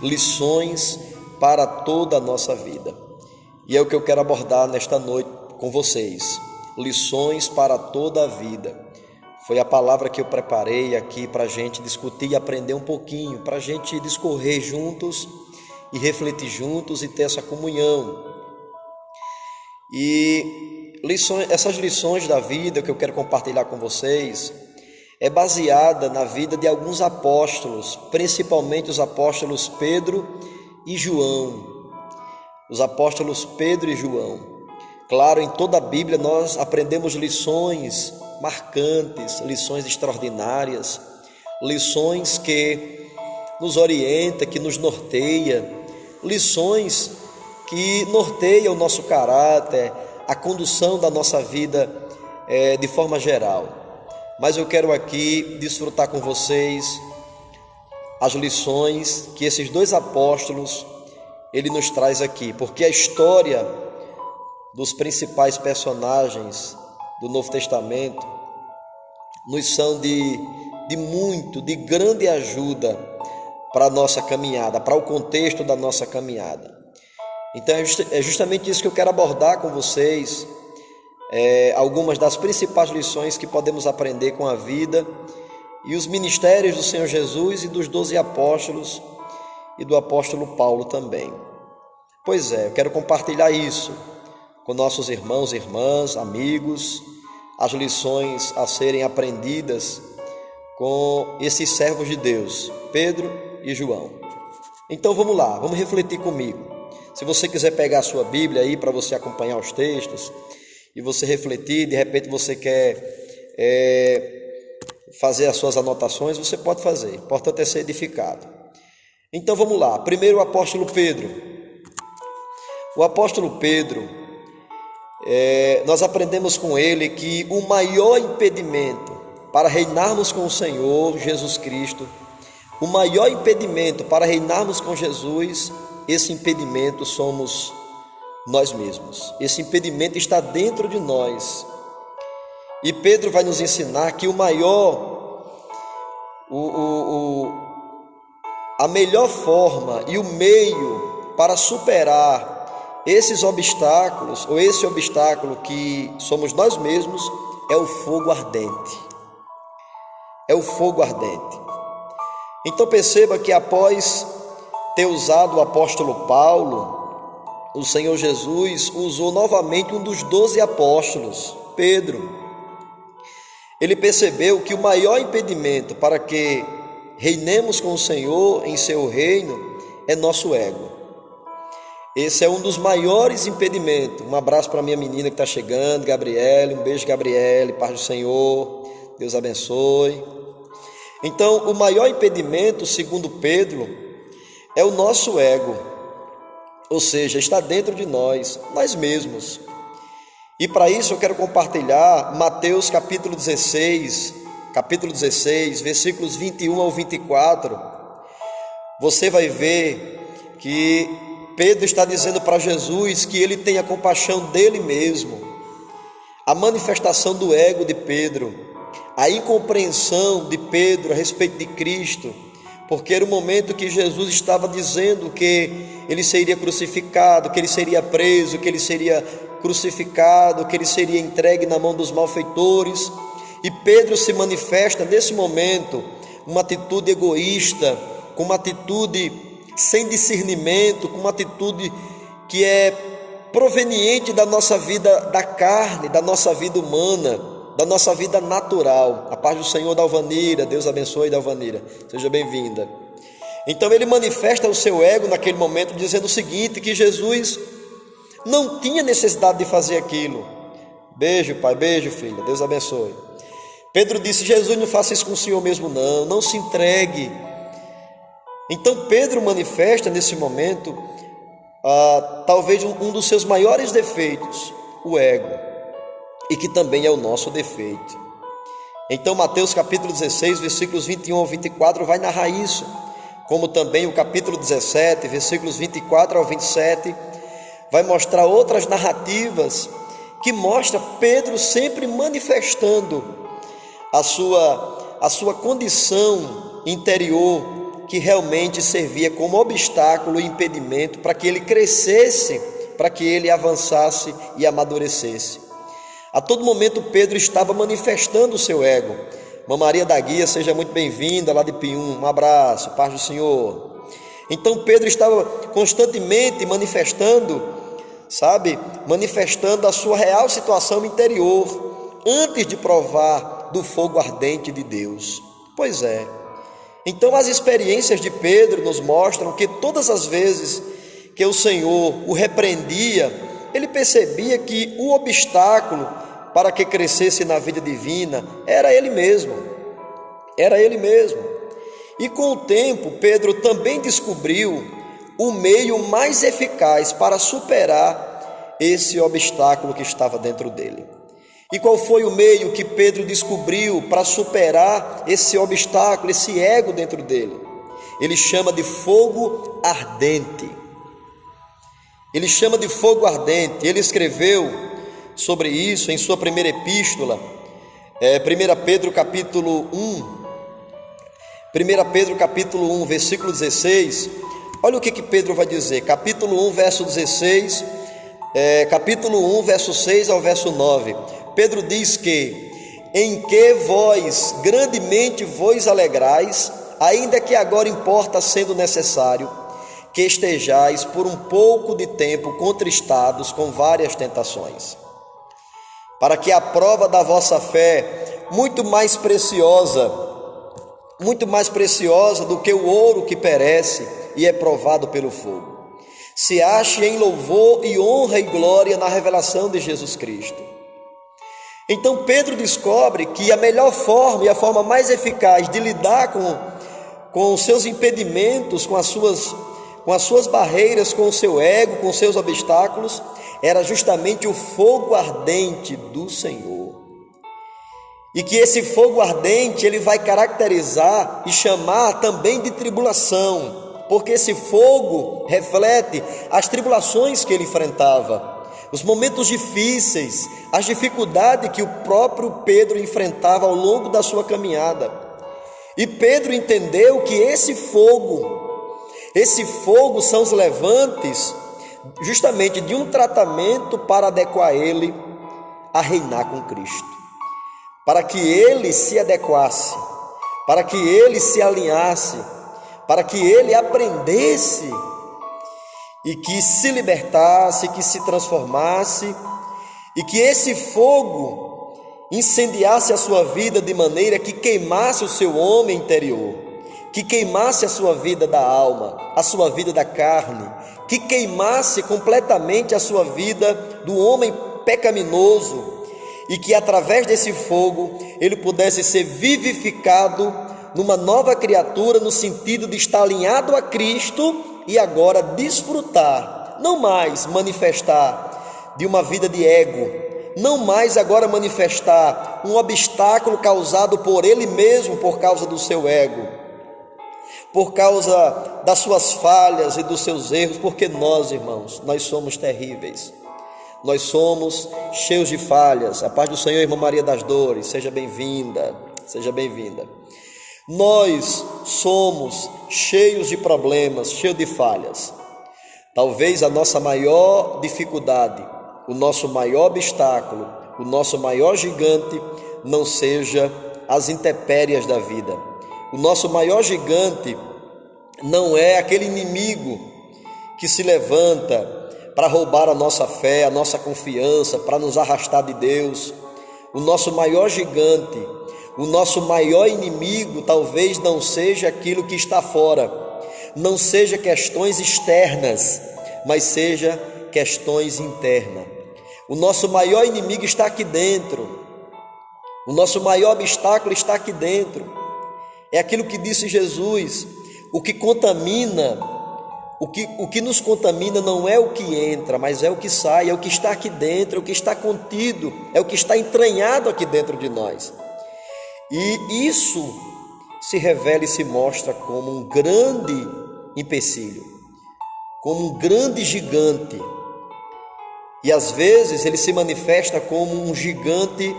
Lições para toda a nossa vida. E é o que eu quero abordar nesta noite com vocês. Lições para toda a vida. Foi a palavra que eu preparei aqui para a gente discutir e aprender um pouquinho, para a gente discorrer juntos e refletir juntos e ter essa comunhão. E essas lições da vida que eu quero compartilhar com vocês é baseada na vida de alguns apóstolos, principalmente os apóstolos Pedro e João. Os apóstolos Pedro e João. Claro, em toda a Bíblia nós aprendemos lições marcantes, lições extraordinárias, lições que nos orienta, que nos norteia, lições que norteiam o nosso caráter, a condução da nossa vida de forma geral. Mas eu quero aqui desfrutar com vocês as lições que esses dois apóstolos ele nos traz aqui, porque a história dos principais personagens do Novo Testamento nos são de grande ajuda para a nossa caminhada, para o contexto da nossa caminhada. Então é justamente isso que eu quero abordar com vocês, algumas das principais lições que podemos aprender com a vida e os ministérios do Senhor Jesus e dos 12 apóstolos e do apóstolo Paulo também. Pois é, eu quero compartilhar isso com nossos irmãos e irmãs, amigos, as lições a serem aprendidas com esses servos de Deus, Pedro e João. Então vamos lá, vamos refletir comigo. Se você quiser pegar a sua Bíblia aí para você acompanhar os textos e você refletir, de repente você quer fazer as suas anotações, você pode fazer, o importante é ser edificado. Então vamos lá, primeiro o apóstolo Pedro. O apóstolo Pedro, nós aprendemos com ele que o maior impedimento para reinarmos com o Senhor Jesus Cristo, o maior impedimento para reinarmos com Jesus, esse impedimento somos nós mesmos. Esse impedimento está dentro de nós. E Pedro vai nos ensinar que a melhor forma e o meio para superar esses obstáculos, ou esse obstáculo que somos nós mesmos, é o fogo ardente. É o fogo ardente. Então perceba que após ter usado o apóstolo Paulo, o Senhor Jesus usou novamente um dos 12 apóstolos, Pedro. Ele percebeu que o maior impedimento para que reinemos com o Senhor em seu reino é nosso ego. Esse é um dos maiores impedimentos. Um abraço para minha menina que está chegando, Gabriele. Um beijo, Gabriele. Paz do Senhor. Deus abençoe. Então, o maior impedimento, segundo Pedro, é o nosso ego. Ou seja, está dentro de nós mesmos. E para isso eu quero compartilhar Mateus capítulo 16, versículos 21 ao 24. Você vai ver que Pedro está dizendo para Jesus que ele tem a compaixão dele mesmo. A manifestação do ego de Pedro, a incompreensão de Pedro a respeito de Cristo, porque era o momento que Jesus estava dizendo que ele seria crucificado, que ele seria preso, que ele seria crucificado, que ele seria entregue na mão dos malfeitores. E Pedro se manifesta nesse momento uma atitude egoísta, com uma atitude sem discernimento, com uma atitude que é proveniente da nossa vida da carne, da nossa vida humana, da nossa vida natural. A paz do Senhor, Dalvanira. Deus abençoe, Dalvanira, seja bem-vinda. Então ele manifesta o seu ego naquele momento dizendo o seguinte, que Jesus não tinha necessidade de fazer aquilo, Beijo, pai, beijo, filha, Deus abençoe. Pedro disse: Jesus, não faça isso com o Senhor mesmo não se entregue. Então Pedro manifesta nesse momento talvez um dos seus maiores defeitos, o ego, e que também é o nosso defeito. Então Mateus capítulo 16, versículos 21 ao 24 vai narrar isso, como também o capítulo 17, versículos 24 ao 27, vai mostrar outras narrativas que mostra Pedro sempre manifestando a sua condição interior, que realmente servia como obstáculo e impedimento para que ele crescesse, para que ele avançasse e amadurecesse. A todo momento Pedro estava manifestando o seu ego. Irmã Maria da Guia, seja muito bem-vinda lá de Pium, um abraço, paz do Senhor. Então Pedro estava constantemente manifestando a sua real situação interior, antes de provar do fogo ardente de Deus. Pois é. Então as experiências de Pedro nos mostram que todas as vezes que o Senhor o repreendia, ele percebia que o obstáculo para que crescesse na vida divina era ele mesmo. E com o tempo, Pedro também descobriu o meio mais eficaz para superar esse obstáculo que estava dentro dele. E qual foi o meio que Pedro descobriu para superar esse obstáculo, esse ego dentro dele? Ele chama de fogo ardente. Ele escreveu sobre isso em sua primeira epístola, 1 Pedro capítulo 1, versículo 16. Olha o que Pedro vai dizer, capítulo 1, verso 16, capítulo 1, verso 6 ao verso 9. Pedro diz que: em que vós grandemente vos alegrais, ainda que agora importa, sendo necessário, que estejais por um pouco de tempo contristados com várias tentações, para que a prova da vossa fé, muito mais preciosa do que o ouro que perece e é provado pelo fogo, se ache em louvor e honra e glória na revelação de Jesus Cristo. Então Pedro descobre que a melhor forma e a forma mais eficaz de lidar com os seus impedimentos, com as suas barreiras, com o seu ego, com os seus obstáculos, era justamente o fogo ardente do Senhor. E que esse fogo ardente ele vai caracterizar e chamar também de tribulação, porque esse fogo reflete as tribulações que ele enfrentava, os momentos difíceis, as dificuldades que o próprio Pedro enfrentava ao longo da sua caminhada. E Pedro entendeu que esse fogo são os levantes justamente de um tratamento para adequar ele a reinar com Cristo, para que ele se adequasse, para que ele se alinhasse, para que ele aprendesse e que se libertasse, que se transformasse, e que esse fogo incendiasse a sua vida de maneira que queimasse o seu homem interior, que queimasse a sua vida da alma, a sua vida da carne, que queimasse completamente a sua vida do homem pecaminoso, e que através desse fogo ele pudesse ser vivificado numa nova criatura, no sentido de estar alinhado a Cristo e agora desfrutar, não mais manifestar de uma vida de ego, não mais agora manifestar um obstáculo causado por ele mesmo por causa do seu ego, por causa das suas falhas e dos seus erros, porque nós, irmãos, nós somos terríveis, nós somos cheios de falhas. A paz do Senhor, irmã Maria das Dores, seja bem-vinda, seja bem-vinda. Nós somos cheios de problemas, cheios de falhas. Talvez a nossa maior dificuldade, o nosso maior obstáculo, o nosso maior gigante não seja as intempéries da vida. O nosso maior gigante não é aquele inimigo que se levanta para roubar a nossa fé, a nossa confiança, para nos arrastar de Deus. O nosso maior gigante, o nosso maior inimigo talvez não seja aquilo que está fora, não seja questões externas, mas seja questões internas. O nosso maior inimigo está aqui dentro. O nosso maior obstáculo está aqui dentro. É aquilo que disse Jesus: o que contamina, o que nos contamina não é o que entra, mas é o que sai, é o que está aqui dentro, é o que está contido, é o que está entranhado aqui dentro de nós. E isso se revela e se mostra como um grande empecilho, como um grande gigante. E às vezes ele se manifesta como um gigante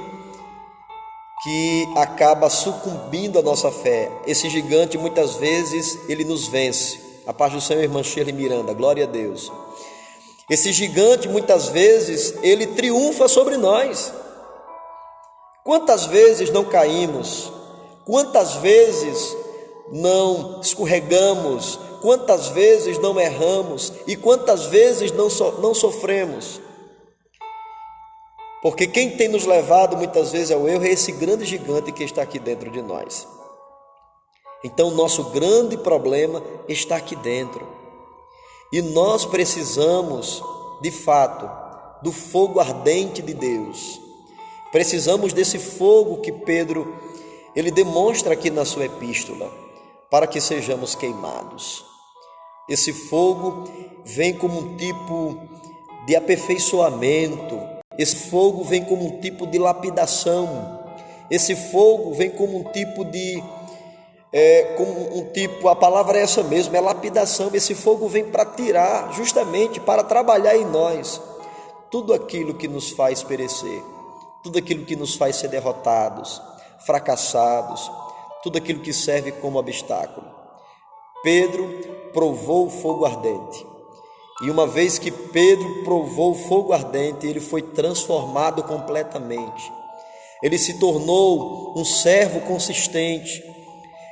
que acaba sucumbindo à nossa fé. Esse gigante muitas vezes ele nos vence. A paz do Senhor, irmã Shirley Miranda, glória a Deus. Esse gigante muitas vezes ele triunfa sobre nós. Quantas vezes não caímos? Quantas vezes não escorregamos? Quantas vezes não erramos? E quantas vezes não sofremos? Porque quem tem nos levado muitas vezes ao erro é esse grande gigante que está aqui dentro de nós. Então o nosso grande problema está aqui dentro. E nós precisamos, de fato, do fogo ardente de Deus. Precisamos desse fogo que Pedro, ele demonstra aqui na sua epístola, para que sejamos queimados. Esse fogo vem como um tipo de aperfeiçoamento. Esse fogo vem como um tipo de lapidação. Esse fogo vem como um tipo de... a palavra é essa mesmo, é lapidação. Esse fogo vem para tirar, justamente para trabalhar em nós tudo aquilo que nos faz perecer, tudo aquilo que nos faz ser derrotados, fracassados, tudo aquilo que serve como obstáculo. Pedro provou o fogo ardente. E uma vez que Pedro provou o fogo ardente, ele foi transformado completamente. Ele se tornou um servo consistente.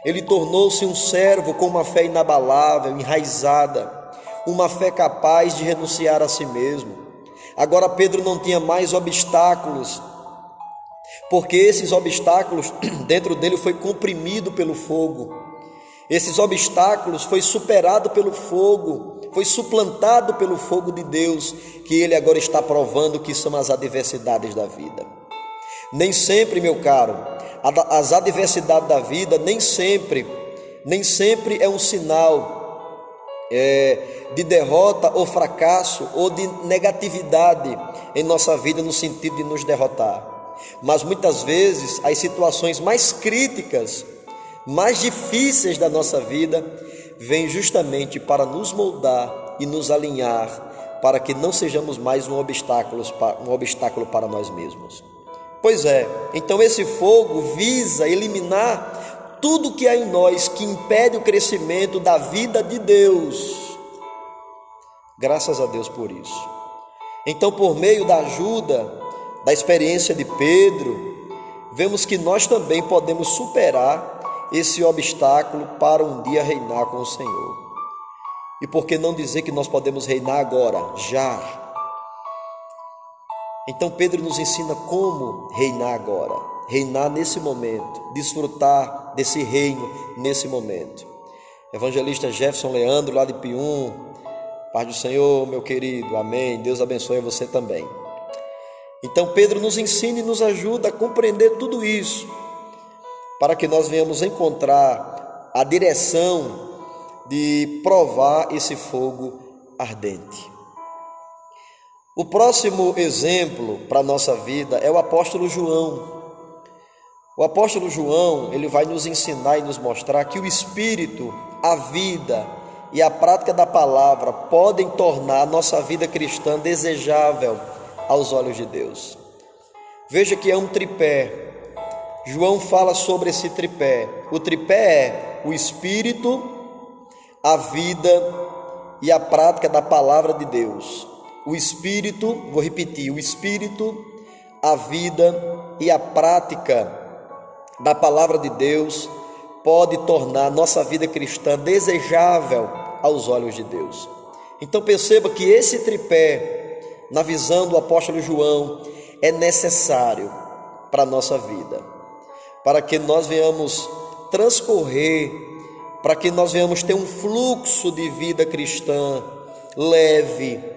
Ele tornou-se um servo com uma fé inabalável, enraizada, uma fé capaz de renunciar a si mesmo. Agora Pedro não tinha mais obstáculos, porque esses obstáculos dentro dele foi comprimido pelo fogo. Esses obstáculos foi superado pelo fogo, foi suplantado pelo fogo de Deus, que ele agora está provando que são as adversidades da vida. Nem sempre, meu caro, as adversidades da vida nem sempre é um sinal de derrota ou fracasso ou de negatividade em nossa vida no sentido de nos derrotar. Mas muitas vezes as situações mais críticas, mais difíceis da nossa vida, vêm justamente para nos moldar e nos alinhar, para que não sejamos mais um obstáculo para nós mesmos. Pois é, então esse fogo visa eliminar tudo que há em nós que impede o crescimento da vida de Deus. Graças a Deus por isso. Então, por meio da ajuda, da experiência de Pedro, vemos que nós também podemos superar esse obstáculo para um dia reinar com o Senhor. E por que não dizer que nós podemos reinar agora, já? Então Pedro nos ensina como reinar agora, reinar nesse momento, desfrutar desse reino nesse momento. Evangelista Jefferson Leandro, lá de Pium, paz do Senhor, meu querido, amém, Deus abençoe você também. Então Pedro nos ensina e nos ajuda a compreender tudo isso, para que nós venhamos encontrar a direção de provar esse fogo ardente. O próximo exemplo para a nossa vida é o apóstolo João. O apóstolo João, ele vai nos ensinar e nos mostrar que o Espírito, a vida e a prática da palavra podem tornar a nossa vida cristã desejável aos olhos de Deus. Veja que é um tripé. João fala sobre esse tripé. O tripé é o Espírito, a vida e a prática da palavra de Deus. O Espírito, vou repetir, o Espírito, a vida e a prática da palavra de Deus pode tornar a nossa vida cristã desejável aos olhos de Deus. Então perceba que esse tripé, na visão do apóstolo João, é necessário para a nossa vida, para que nós venhamos transcorrer, para que nós venhamos ter um fluxo de vida cristã leve,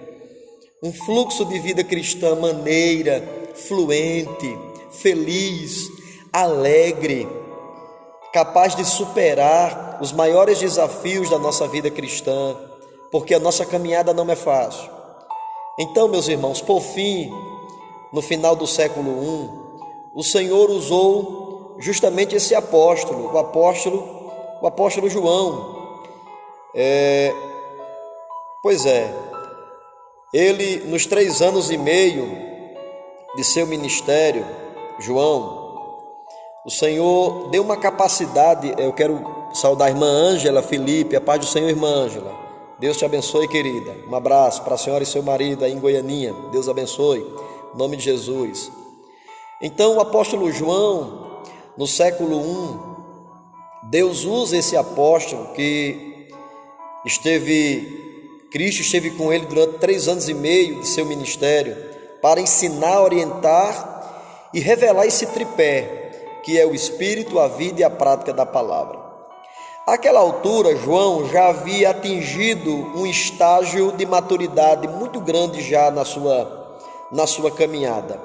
um fluxo de vida cristã maneira, fluente, feliz, alegre, capaz de superar os maiores desafios da nossa vida cristã, porque a nossa caminhada não é fácil. Então, meus irmãos, por fim, no final do século I, o Senhor usou justamente esse apóstolo, o apóstolo João. Ele, nos 3 anos e meio de seu ministério, João, o Senhor deu uma capacidade. Eu quero saudar a irmã Ângela, Felipe, a paz do Senhor, irmã Ângela. Deus te abençoe, querida. Um abraço para a senhora e seu marido aí em Goianinha. Deus abençoe, em nome de Jesus. Então, o apóstolo João, no século I, Deus usa esse apóstolo que Cristo esteve com ele durante 3 anos e meio de seu ministério, para ensinar, orientar e revelar esse tripé, que é o Espírito, a vida e a prática da palavra. Àquela altura, João já havia atingido um estágio de maturidade muito grande já na sua caminhada.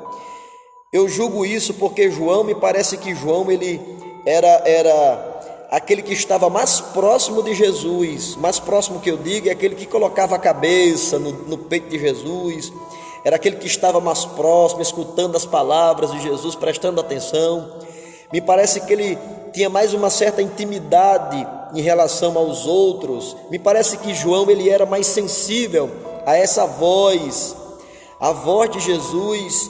Eu julgo isso porque me parece que João ele era aquele que estava mais próximo de Jesus. Mais próximo que eu digo é aquele que colocava a cabeça no peito de Jesus, era aquele que estava mais próximo, escutando as palavras de Jesus, prestando atenção. Me parece que ele tinha mais uma certa intimidade em relação aos outros. Me parece que João ele era mais sensível a essa voz, a voz de Jesus,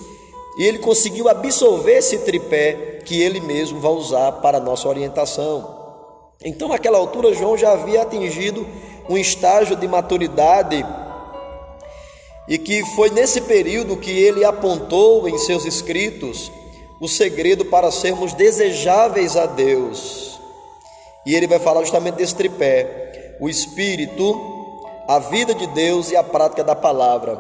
e ele conseguiu absorver esse tripé que ele mesmo vai usar para a nossa orientação. Então, naquela altura, João já havia atingido um estágio de maturidade, e que foi nesse período que ele apontou em seus escritos o segredo para sermos desejáveis a Deus. E ele vai falar justamente desse tripé: o Espírito, a vida de Deus e a prática da palavra.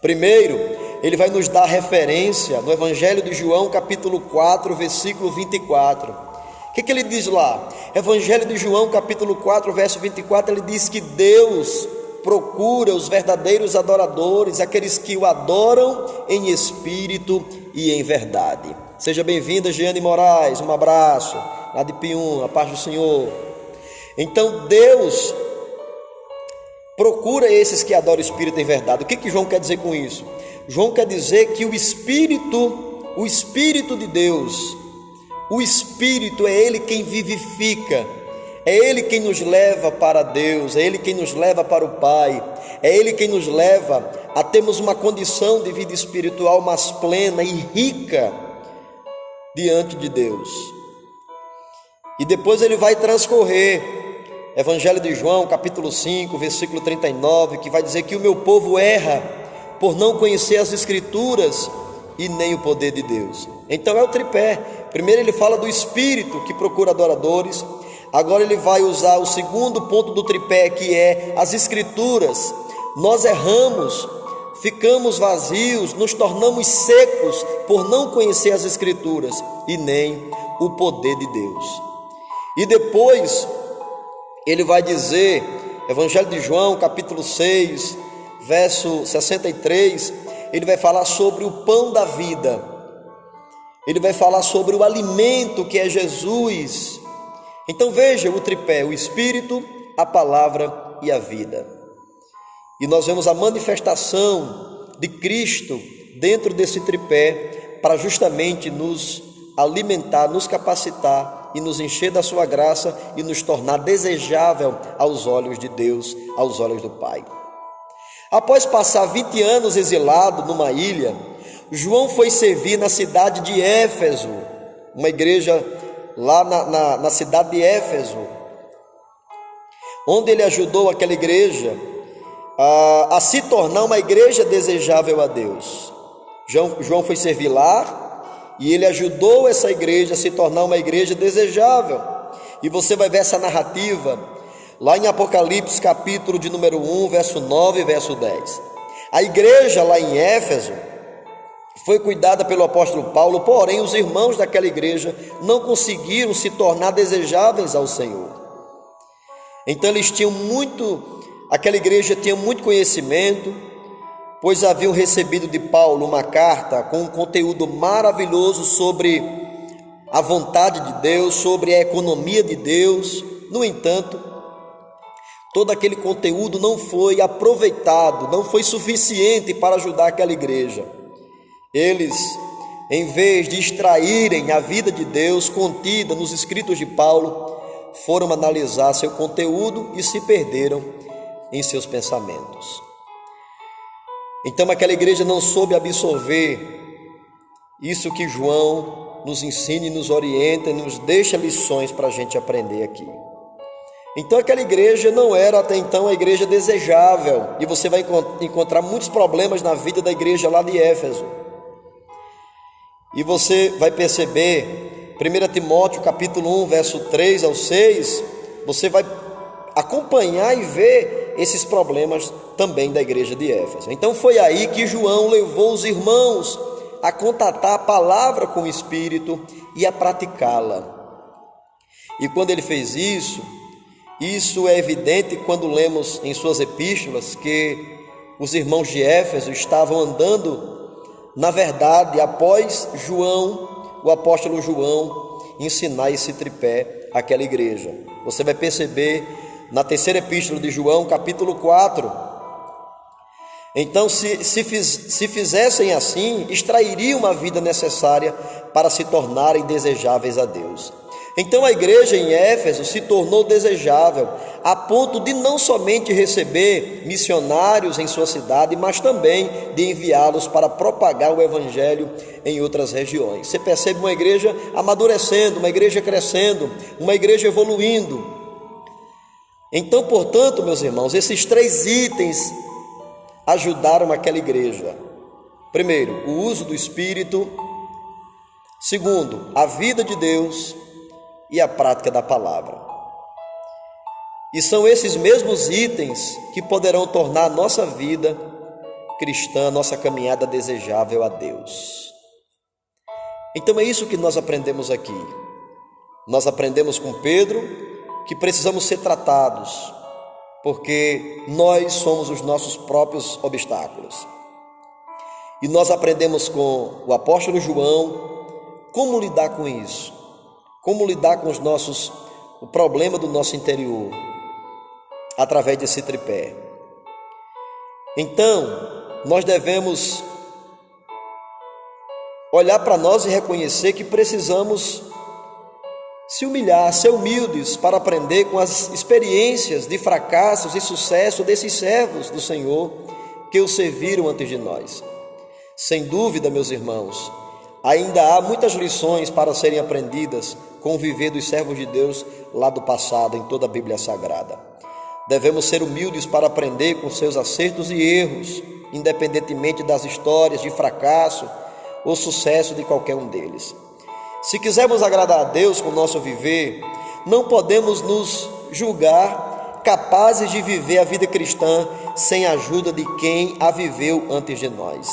Primeiro, ele vai nos dar referência no Evangelho de João, capítulo 4, versículo 24. O que ele diz lá? Evangelho de João, capítulo 4, verso 24, ele diz que Deus procura os verdadeiros adoradores, aqueles que o adoram em espírito e em verdade. Seja bem-vinda, Giane Moraes, um abraço, lá de Pium, a paz do Senhor. Então Deus procura esses que adoram o espírito em verdade. O que João quer dizer com isso? João quer dizer que o Espírito de Deus, o Espírito é Ele quem vivifica, é Ele quem nos leva para Deus, é Ele quem nos leva para o Pai, é Ele quem nos leva a termos uma condição de vida espiritual mais plena e rica diante de Deus. E depois ele vai transcorrer, Evangelho de João, capítulo 5, versículo 39, que vai dizer que o meu povo erra por não conhecer as Escrituras e nem o poder de Deus. Então é o tripé. Primeiro ele fala do Espírito que procura adoradores. Agora ele vai usar o segundo ponto do tripé, que é as Escrituras. Nós erramos, ficamos vazios, nos tornamos secos por não conhecer as Escrituras e nem o poder de Deus. E depois ele vai dizer, Evangelho de João, capítulo 6, verso 63, ele vai falar sobre o pão da vida. Ele vai falar sobre o alimento que é Jesus. Então veja o tripé: o Espírito, a palavra e a vida. E nós vemos a manifestação de Cristo dentro desse tripé para justamente nos alimentar, nos capacitar e nos encher da sua graça e nos tornar desejável aos olhos de Deus, aos olhos do Pai. Após passar 20 anos exilado numa ilha, João foi servir na cidade de Éfeso, uma igreja lá na cidade de Éfeso, onde ele ajudou aquela igreja a se tornar uma igreja desejável a Deus. João foi servir lá e ele ajudou essa igreja a se tornar uma igreja desejável. E você vai ver essa narrativa lá em Apocalipse, capítulo de número 1, verso 9 e verso 10. A igreja lá em Éfeso foi cuidada pelo apóstolo Paulo, porém os irmãos daquela igreja não conseguiram se tornar desejáveis ao Senhor. Então aquela igreja tinha muito conhecimento, pois haviam recebido de Paulo uma carta com um conteúdo maravilhoso sobre a vontade de Deus, sobre a economia de Deus. No entanto, todo aquele conteúdo não foi aproveitado, não foi suficiente para ajudar aquela igreja. Eles, em vez de extraírem a vida de Deus contida nos escritos de Paulo, foram analisar seu conteúdo e se perderam em seus pensamentos. Então aquela igreja não soube absorver isso que João nos ensina e nos orienta e nos deixa lições para a gente aprender aqui. Então aquela igreja não era até então a igreja desejável, e você vai encontrar muitos problemas na vida da igreja lá de Éfeso. E você vai perceber, 1 Timóteo capítulo 1, verso 3 ao 6, você vai acompanhar e ver esses problemas também da igreja de Éfeso. Então foi aí que João levou os irmãos a contatar a palavra com o Espírito e a praticá-la. E quando ele fez isso é evidente quando lemos em suas epístolas que os irmãos de Éfeso estavam andando, na verdade, após João, o apóstolo João, ensinar esse tripé àquela igreja. Você vai perceber na terceira epístola de João, capítulo 4. Então, se fizessem assim, extrairiam a vida necessária para se tornarem desejáveis a Deus. Então a igreja em Éfeso se tornou desejável, a ponto de não somente receber missionários em sua cidade, mas também de enviá-los para propagar o evangelho em outras regiões. Você percebe uma igreja amadurecendo, uma igreja crescendo, uma igreja evoluindo. Então, portanto, meus irmãos, esses 3 itens ajudaram aquela igreja. Primeiro, o uso do Espírito. Segundo, a vida de Deus e a prática da palavra. E são esses mesmos itens que poderão tornar a nossa vida cristã, nossa caminhada desejável a Deus. Então é isso que nós aprendemos aqui. Nós aprendemos com Pedro que precisamos ser tratados, porque nós somos os nossos próprios obstáculos. E nós aprendemos com o apóstolo João como lidar com isso, como lidar com o problema do nosso interior, através desse tripé. Então, nós devemos olhar para nós e reconhecer que precisamos se humilhar, ser humildes para aprender com as experiências de fracassos e sucesso desses servos do Senhor que o serviram antes de nós. Sem dúvida, meus irmãos, ainda há muitas lições para serem aprendidas com o viver dos servos de Deus lá do passado, em toda a Bíblia Sagrada. Devemos ser humildes para aprender com seus acertos e erros, independentemente das histórias de fracasso ou sucesso de qualquer um deles. Se quisermos agradar a Deus com o nosso viver, não podemos nos julgar capazes de viver a vida cristã sem a ajuda de quem a viveu antes de nós.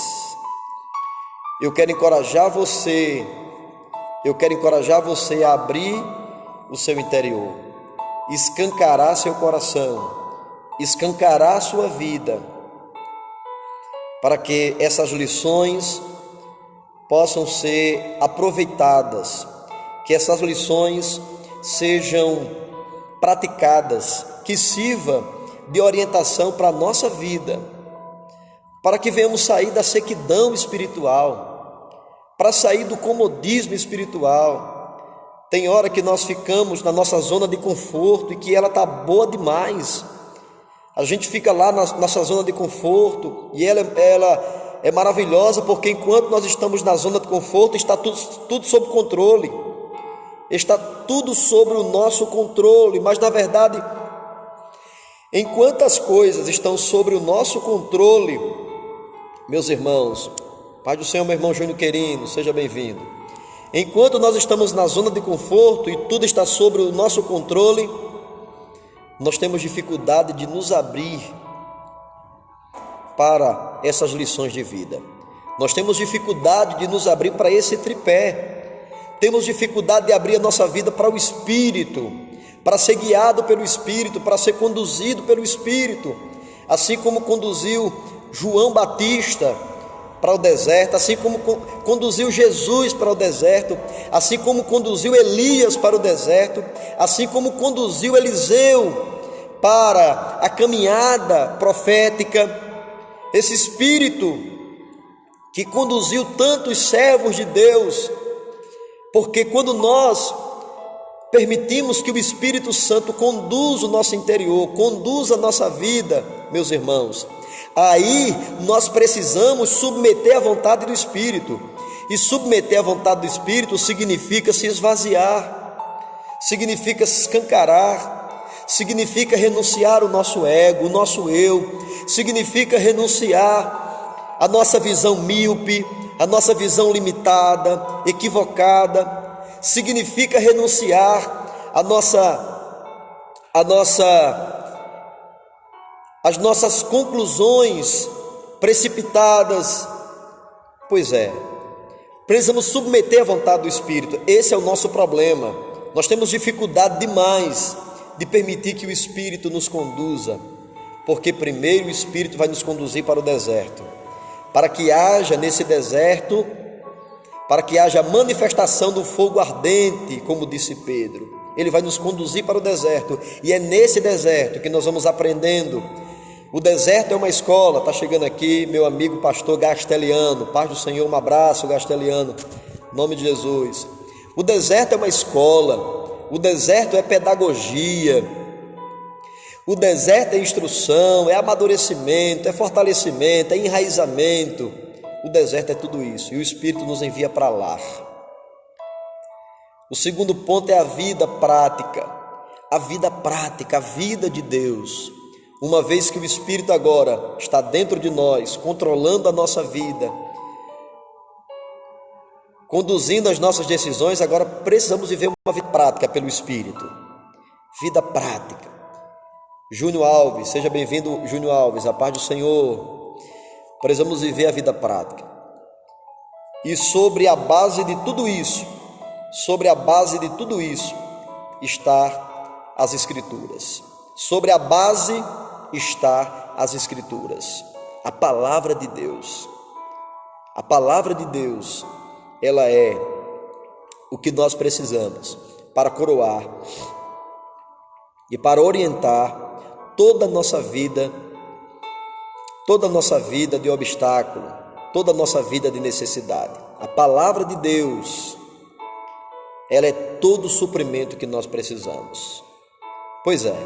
Eu quero encorajar você a abrir o seu interior, escancarar seu coração, escancarar sua vida, para que essas lições possam ser aproveitadas, que essas lições sejam praticadas, que sirva de orientação para a nossa vida, para que venhamos sair da sequidão espiritual, para sair do comodismo espiritual. Tem hora que nós ficamos na nossa zona de conforto e que ela está boa demais. A gente fica lá na nossa zona de conforto e ela é maravilhosa, porque enquanto nós estamos na zona de conforto, está tudo sob controle, está tudo sobre o nosso controle. Mas na verdade, enquanto as coisas estão sobre o nosso controle, meus irmãos, Pai do Senhor, meu irmão Júnior Querino, seja bem-vindo. Enquanto nós estamos na zona de conforto e tudo está sobre o nosso controle, nós temos dificuldade de nos abrir para essas lições de vida. Nós temos dificuldade de nos abrir para esse tripé. Temos dificuldade de abrir a nossa vida para o Espírito, para ser guiado pelo Espírito, para ser conduzido pelo Espírito, assim como conduziu João Batista para o deserto, assim como conduziu Jesus para o deserto, assim como conduziu Elias para o deserto, assim como conduziu Eliseu para a caminhada profética. Esse Espírito que conduziu tantos servos de Deus, porque quando nós permitimos que o Espírito Santo conduza o nosso interior, conduza a nossa vida, meus irmãos, aí nós precisamos submeter a vontade do Espírito. E submeter a vontade do Espírito significa se esvaziar, significa se escancarar, significa renunciar o nosso ego, o nosso eu, significa renunciar a nossa visão míope, a nossa visão limitada, equivocada, significa renunciar as nossas conclusões precipitadas. Pois é, precisamos submeter a vontade do Espírito. Esse é o nosso problema. Nós temos dificuldade demais de permitir que o Espírito nos conduza, porque primeiro o Espírito vai nos conduzir para o deserto, para que haja nesse deserto, para que haja manifestação do fogo ardente, como disse Pedro. Ele vai nos conduzir para o deserto, e é nesse deserto que nós vamos aprendendo. O deserto é uma escola. Está chegando aqui meu amigo pastor Gasteliano, paz do Senhor, um abraço, Gasteliano, em nome de Jesus. O deserto é uma escola, o deserto é pedagogia, o deserto é instrução, é amadurecimento, é fortalecimento, é enraizamento. O deserto é tudo isso, e o Espírito nos envia para lá. O segundo ponto é a vida prática, a vida de Deus. Uma vez que o Espírito agora está dentro de nós, controlando a nossa vida, conduzindo as nossas decisões, agora precisamos viver uma vida prática pelo Espírito. Vida prática. Júnior Alves, seja bem-vindo, Júnior Alves, a paz do Senhor. Precisamos viver a vida prática. E sobre a base de tudo isso, está as Escrituras. Sobre a base está as Escrituras, a palavra de Deus. A palavra de Deus, ela é o que nós precisamos para coroar e para orientar toda a nossa vida de obstáculo, toda a nossa vida de necessidade. A palavra de Deus, ela é todo o suprimento que nós precisamos. Pois é,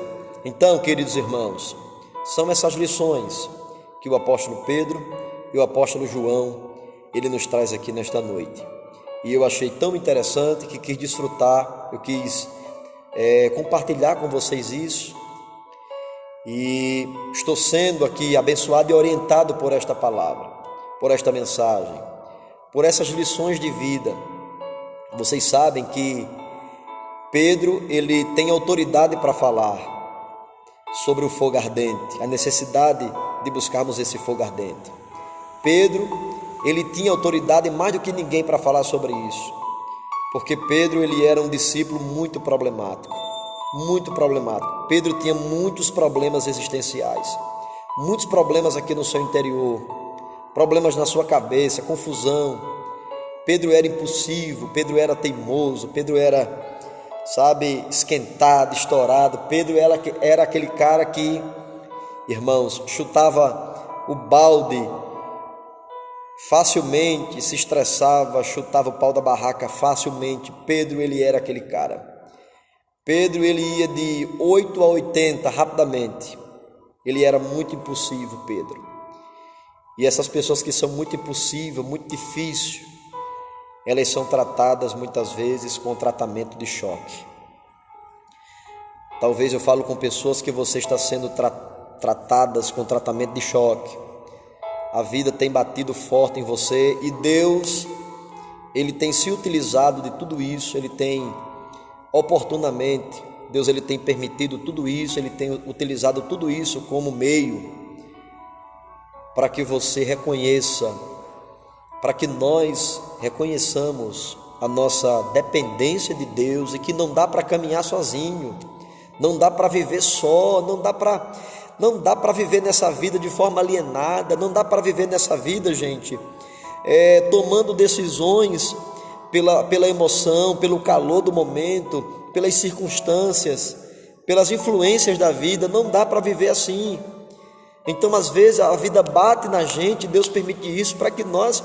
então, queridos irmãos, são essas lições que o apóstolo Pedro e o apóstolo João, ele nos traz aqui nesta noite. E eu achei tão interessante que quis desfrutar, eu quis compartilhar com vocês isso. E estou sendo aqui abençoado e orientado por esta palavra, por esta mensagem, por essas lições de vida. Vocês sabem que Pedro, ele tem autoridade para falar sobre o fogo ardente, a necessidade de buscarmos esse fogo ardente. Pedro, ele tinha autoridade mais do que ninguém para falar sobre isso, porque Pedro, ele era um discípulo muito problemático. Pedro tinha muitos problemas existenciais, muitos problemas aqui no seu interior, problemas na sua cabeça, confusão. Pedro era impulsivo, Pedro era teimoso, Pedro era, esquentado, estourado. Pedro era aquele cara que, irmãos, chutava o balde facilmente, se estressava, chutava o pau da barraca facilmente. Pedro, ele era aquele cara. Pedro, ele ia de 8 a 80 rapidamente. Ele era muito impulsivo, Pedro. E essas pessoas que são muito impulsivas, muito difíceis, elas são tratadas muitas vezes com tratamento de choque. Talvez eu falo com pessoas que você está sendo tratadas com tratamento de choque. A vida tem batido forte em você e Deus, ele tem se utilizado de tudo isso, ele tem oportunamente, Deus, ele tem permitido tudo isso, ele tem utilizado tudo isso como meio para que você reconheça, para que nós reconheçamos a nossa dependência de Deus e que não dá para caminhar sozinho, não dá para viver só, não dá para Não dá para viver nessa vida de forma alienada, não dá para viver nessa vida, gente, tomando decisões pela emoção, pelo calor do momento, pelas circunstâncias, pelas influências da vida. Não dá para viver assim. Então, às vezes, a vida bate na gente, Deus permite isso para que nós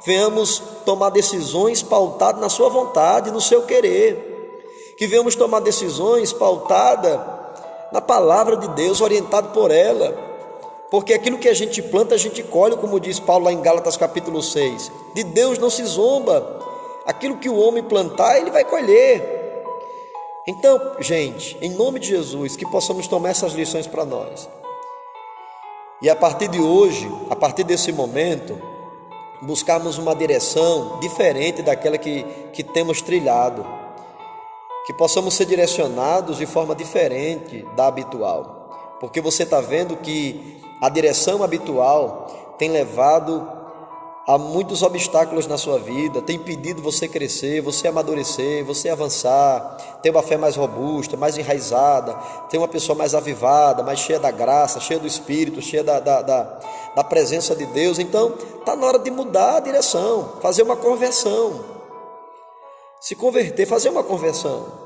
venhamos tomar decisões pautadas na sua vontade, no seu querer, que venhamos tomar decisões pautadas na palavra de Deus, orientado por ela, porque aquilo que a gente planta, a gente colhe, como diz Paulo lá em Gálatas capítulo 6, de Deus não se zomba, aquilo que o homem plantar, ele vai colher. Então, gente, em nome de Jesus, que possamos tomar essas lições para nós, e a partir de hoje, a partir desse momento, buscarmos uma direção diferente daquela que temos trilhado, que possamos ser direcionados de forma diferente da habitual, porque você está vendo que a direção habitual tem levado a muitos obstáculos na sua vida, tem impedido você crescer, você amadurecer, você avançar, ter uma fé mais robusta, mais enraizada, ter uma pessoa mais avivada, mais cheia da graça, cheia do Espírito, cheia da presença de Deus. Então, está na hora de mudar a direção, fazer uma conversão, se converter, fazer uma conversão.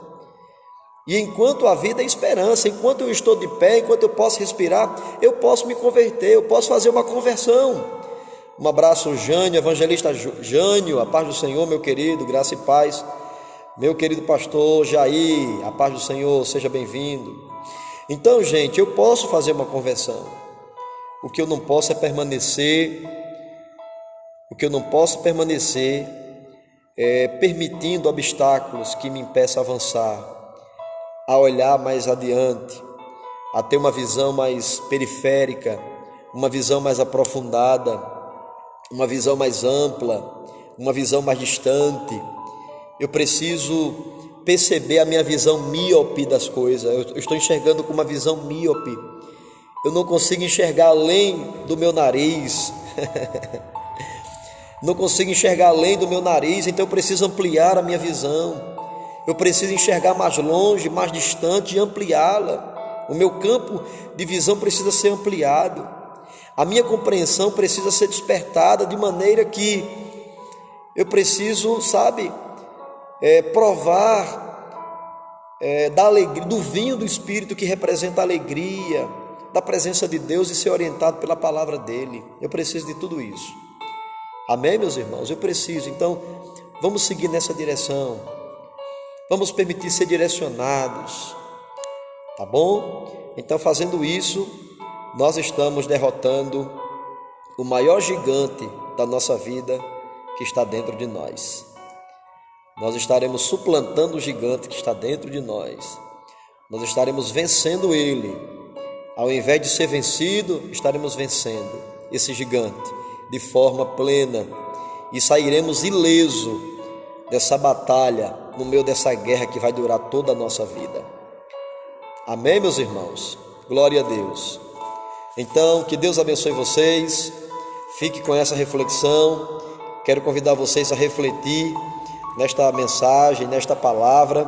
E enquanto a vida é esperança, enquanto eu estou de pé, enquanto eu posso respirar, eu posso me converter, eu posso fazer uma conversão. Um abraço, Jânio, evangelista Jânio, a paz do Senhor, meu querido, graça e paz. Meu querido pastor Jair, a paz do Senhor, seja bem-vindo. Então, gente, eu posso fazer uma conversão. O que eu não posso é permanecer, permitindo obstáculos que me impeçam a avançar, a olhar mais adiante, a ter uma visão mais periférica, uma visão mais aprofundada, uma visão mais ampla, uma visão mais distante. Eu preciso perceber a minha visão míope das coisas. Eu estou enxergando com uma visão míope. Eu não consigo enxergar além do meu nariz. Não consigo enxergar além do meu nariz, então eu preciso ampliar a minha visão. Eu preciso enxergar mais longe, mais distante e ampliá-la. O meu campo de visão precisa ser ampliado. A minha compreensão precisa ser despertada de maneira que eu preciso, provar da alegria, do vinho do Espírito que representa a alegria, da presença de Deus e ser orientado pela palavra dEle. Eu preciso de tudo isso. Amém, meus irmãos? Eu preciso. Então, vamos seguir nessa direção. Vamos permitir ser direcionados. Tá bom? Então, fazendo isso, nós estamos derrotando o maior gigante da nossa vida que está dentro de nós. Nós estaremos suplantando o gigante que está dentro de nós. Nós estaremos vencendo ele. Ao invés de ser vencido, estaremos vencendo esse gigante de forma plena e sairemos ileso dessa batalha, no meio dessa guerra que vai durar toda a nossa vida. Amém, meus irmãos? Glória a Deus. Então, que Deus abençoe vocês. Fique com essa reflexão. Quero convidar vocês a refletir nesta mensagem, nesta palavra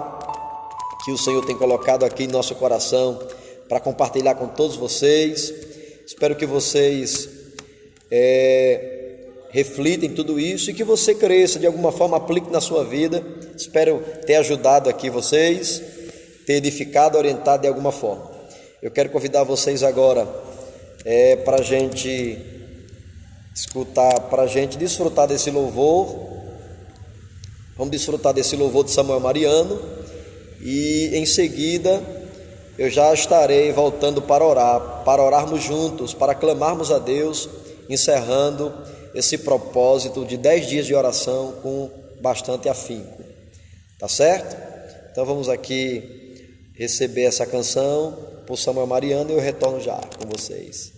que o Senhor tem colocado aqui em nosso coração para compartilhar com todos vocês. Espero que vocês reflitem tudo isso e que você cresça, de alguma forma aplique na sua vida. Espero ter ajudado aqui vocês, ter edificado, orientado de alguma forma. Eu quero convidar vocês agora para a gente escutar, para a gente desfrutar desse louvor. Vamos desfrutar desse louvor de Samuel Mariano e em seguida eu já estarei voltando para orar, para orarmos juntos, para clamarmos a Deus, encerrando esse propósito de 10 dias de oração com bastante afinco. Tá certo? Então vamos aqui receber essa canção por Samuel Mariano e eu retorno já com vocês.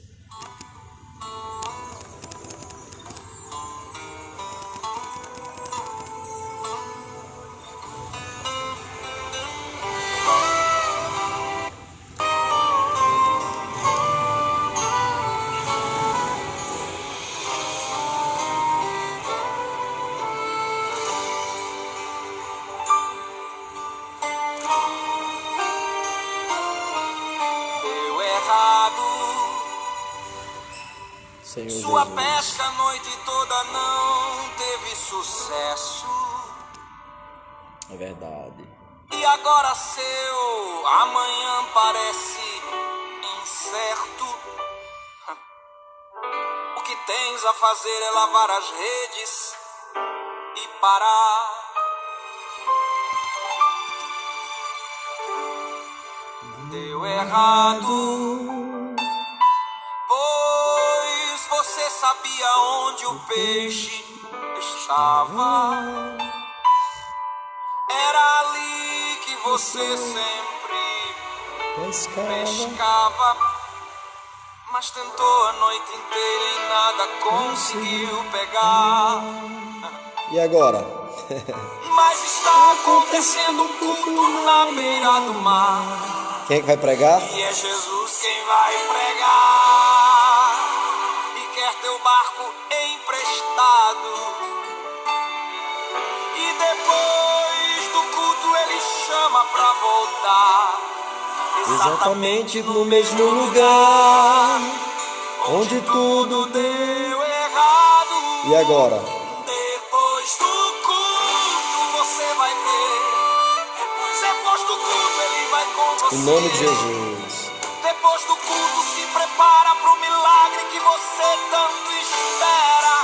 Errado Senhor Sua Jesus. pesca a noite toda não teve sucesso. É verdade. E agora seu amanhã parece incerto. O que tens a fazer é lavar as redes e parar. Deu errado, pois você sabia onde o peixe estava. Era ali que você sempre pescava, mas tentou a noite inteira e nada conseguiu pegar. E agora? Mas está acontecendo um culto na beira do mar. Quem é que vai pregar? E é Jesus quem vai pregar. E quer teu barco emprestado. E depois do culto ele chama pra voltar. Exatamente no mesmo lugar onde tudo deu errado. E agora? Depois do culto você vai ver. Depois do culto ele vai com você. Em nome de Jesus. Depois do culto se prepara pro milagre que você tanto espera.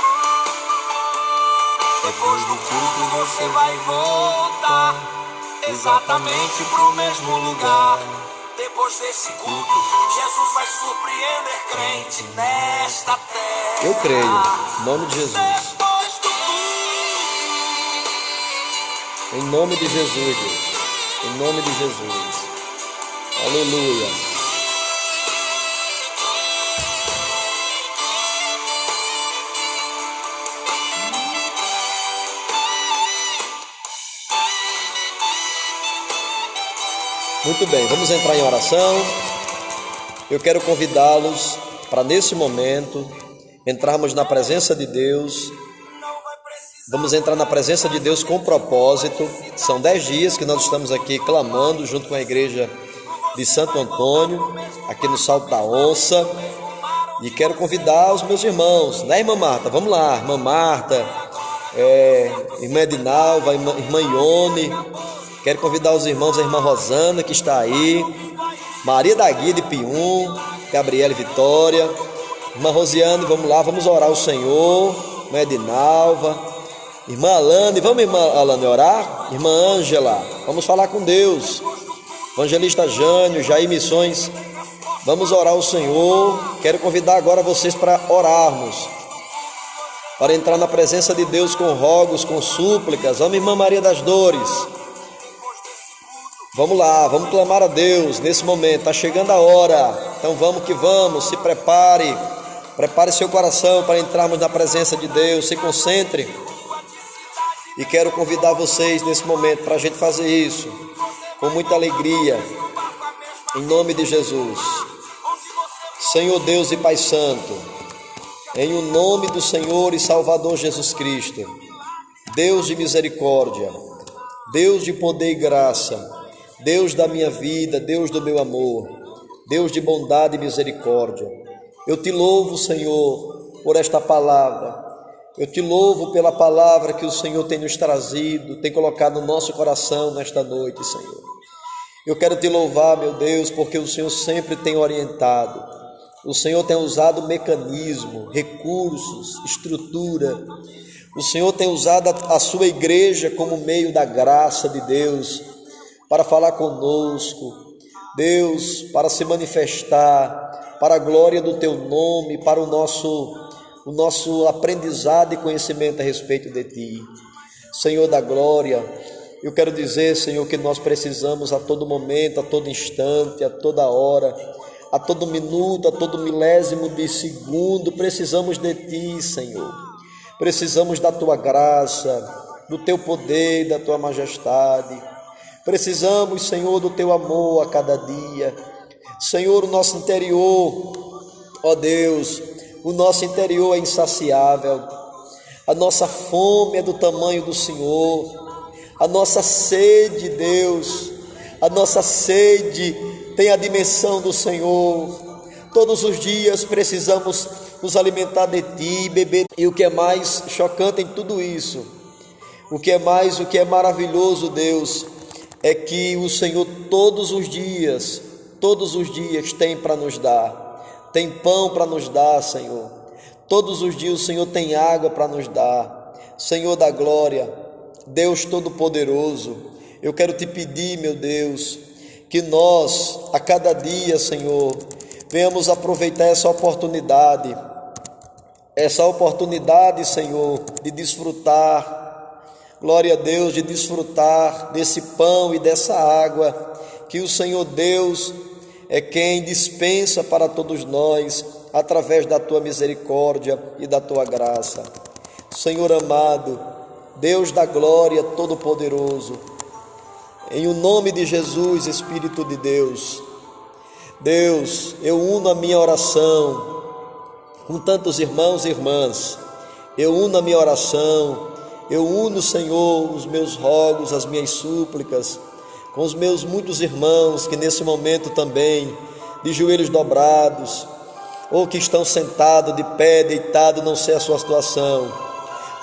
Depois do culto você vai voltar exatamente pro mesmo lugar. Depois desse culto, Jesus vai surpreender crente nesta terra. Eu creio, em nome de Jesus. Depois do culto. Em nome de Jesus, Deus. Em nome de Jesus. Aleluia. Muito bem, vamos entrar em oração. Eu quero convidá-los para, nesse momento, entrarmos na presença de Deus. Vamos entrar na presença de Deus com propósito. São 10 dias que nós estamos aqui clamando junto com a igreja de Santo Antônio, aqui no Salto da Onça. E quero convidar os meus irmãos, né, irmã Marta? Vamos lá, irmã Marta, irmã Edinalva, irmã Ione. Quero convidar os irmãos, a irmã Rosana, que está aí, Maria da Guia de Pium, Gabriela Vitória, irmã Rosiane, vamos lá, vamos orar ao Senhor, irmã Edinalva, irmã Alane, vamos, irmã Alane, orar? Irmã Ângela, vamos falar com Deus, evangelista Jânio, Jair Missões, vamos orar ao Senhor. Quero convidar agora vocês para orarmos, para entrar na presença de Deus com rogos, com súplicas. Vamos, irmã Maria das Dores. Vamos lá, vamos clamar a Deus nesse momento, está chegando a hora, então vamos que vamos, se prepare seu coração para entrarmos na presença de Deus, se concentre, e quero convidar vocês nesse momento para a gente fazer isso, com muita alegria, em nome de Jesus. Senhor Deus e Pai Santo, em o nome do Senhor e Salvador Jesus Cristo, Deus de misericórdia, Deus de poder e graça, Deus da minha vida, Deus do meu amor, Deus de bondade e misericórdia. Eu te louvo, Senhor, por esta palavra. Eu te louvo pela palavra que o Senhor tem nos trazido, tem colocado no nosso coração nesta noite, Senhor. Eu quero te louvar, meu Deus, porque o Senhor sempre tem orientado. O Senhor tem usado mecanismo, recursos, estrutura. O Senhor tem usado a sua igreja como meio da graça de Deus, para falar conosco, Deus, para se manifestar, para a glória do Teu nome, para o nosso aprendizado e conhecimento a respeito de Ti. Senhor da glória, eu quero dizer, Senhor, que nós precisamos a todo momento, a todo instante, a toda hora, a todo minuto, a todo milésimo de segundo, precisamos de Ti, Senhor. Precisamos da Tua graça, do Teu poder, da Tua majestade. Precisamos, Senhor, do Teu amor a cada dia. Senhor, o nosso interior, ó Deus, o nosso interior é insaciável. A nossa fome é do tamanho do Senhor. A nossa sede, Deus, a nossa sede tem a dimensão do Senhor. Todos os dias precisamos nos alimentar de Ti, beber. E o que é mais chocante em tudo isso, o que é maravilhoso, Deus, é que o Senhor todos os dias tem para nos dar, tem pão para nos dar, Senhor. Todos os dias o Senhor tem água para nos dar. Senhor da glória, Deus Todo-Poderoso, eu quero Te pedir, meu Deus, que nós, a cada dia, Senhor, venhamos aproveitar essa oportunidade, Senhor, de desfrutar, glória a Deus, de desfrutar desse pão e dessa água, que o Senhor Deus é quem dispensa para todos nós, através da Tua misericórdia e da Tua graça. Senhor amado, Deus da glória Todo-Poderoso, em o nome de Jesus, Espírito de Deus, eu uno a minha oração com tantos irmãos e irmãs, eu uno a minha oração, eu uno, Senhor, os meus rogos, as minhas súplicas, com os meus muitos irmãos que nesse momento também, de joelhos dobrados, ou que estão sentados, de pé, deitados, não sei a sua situação,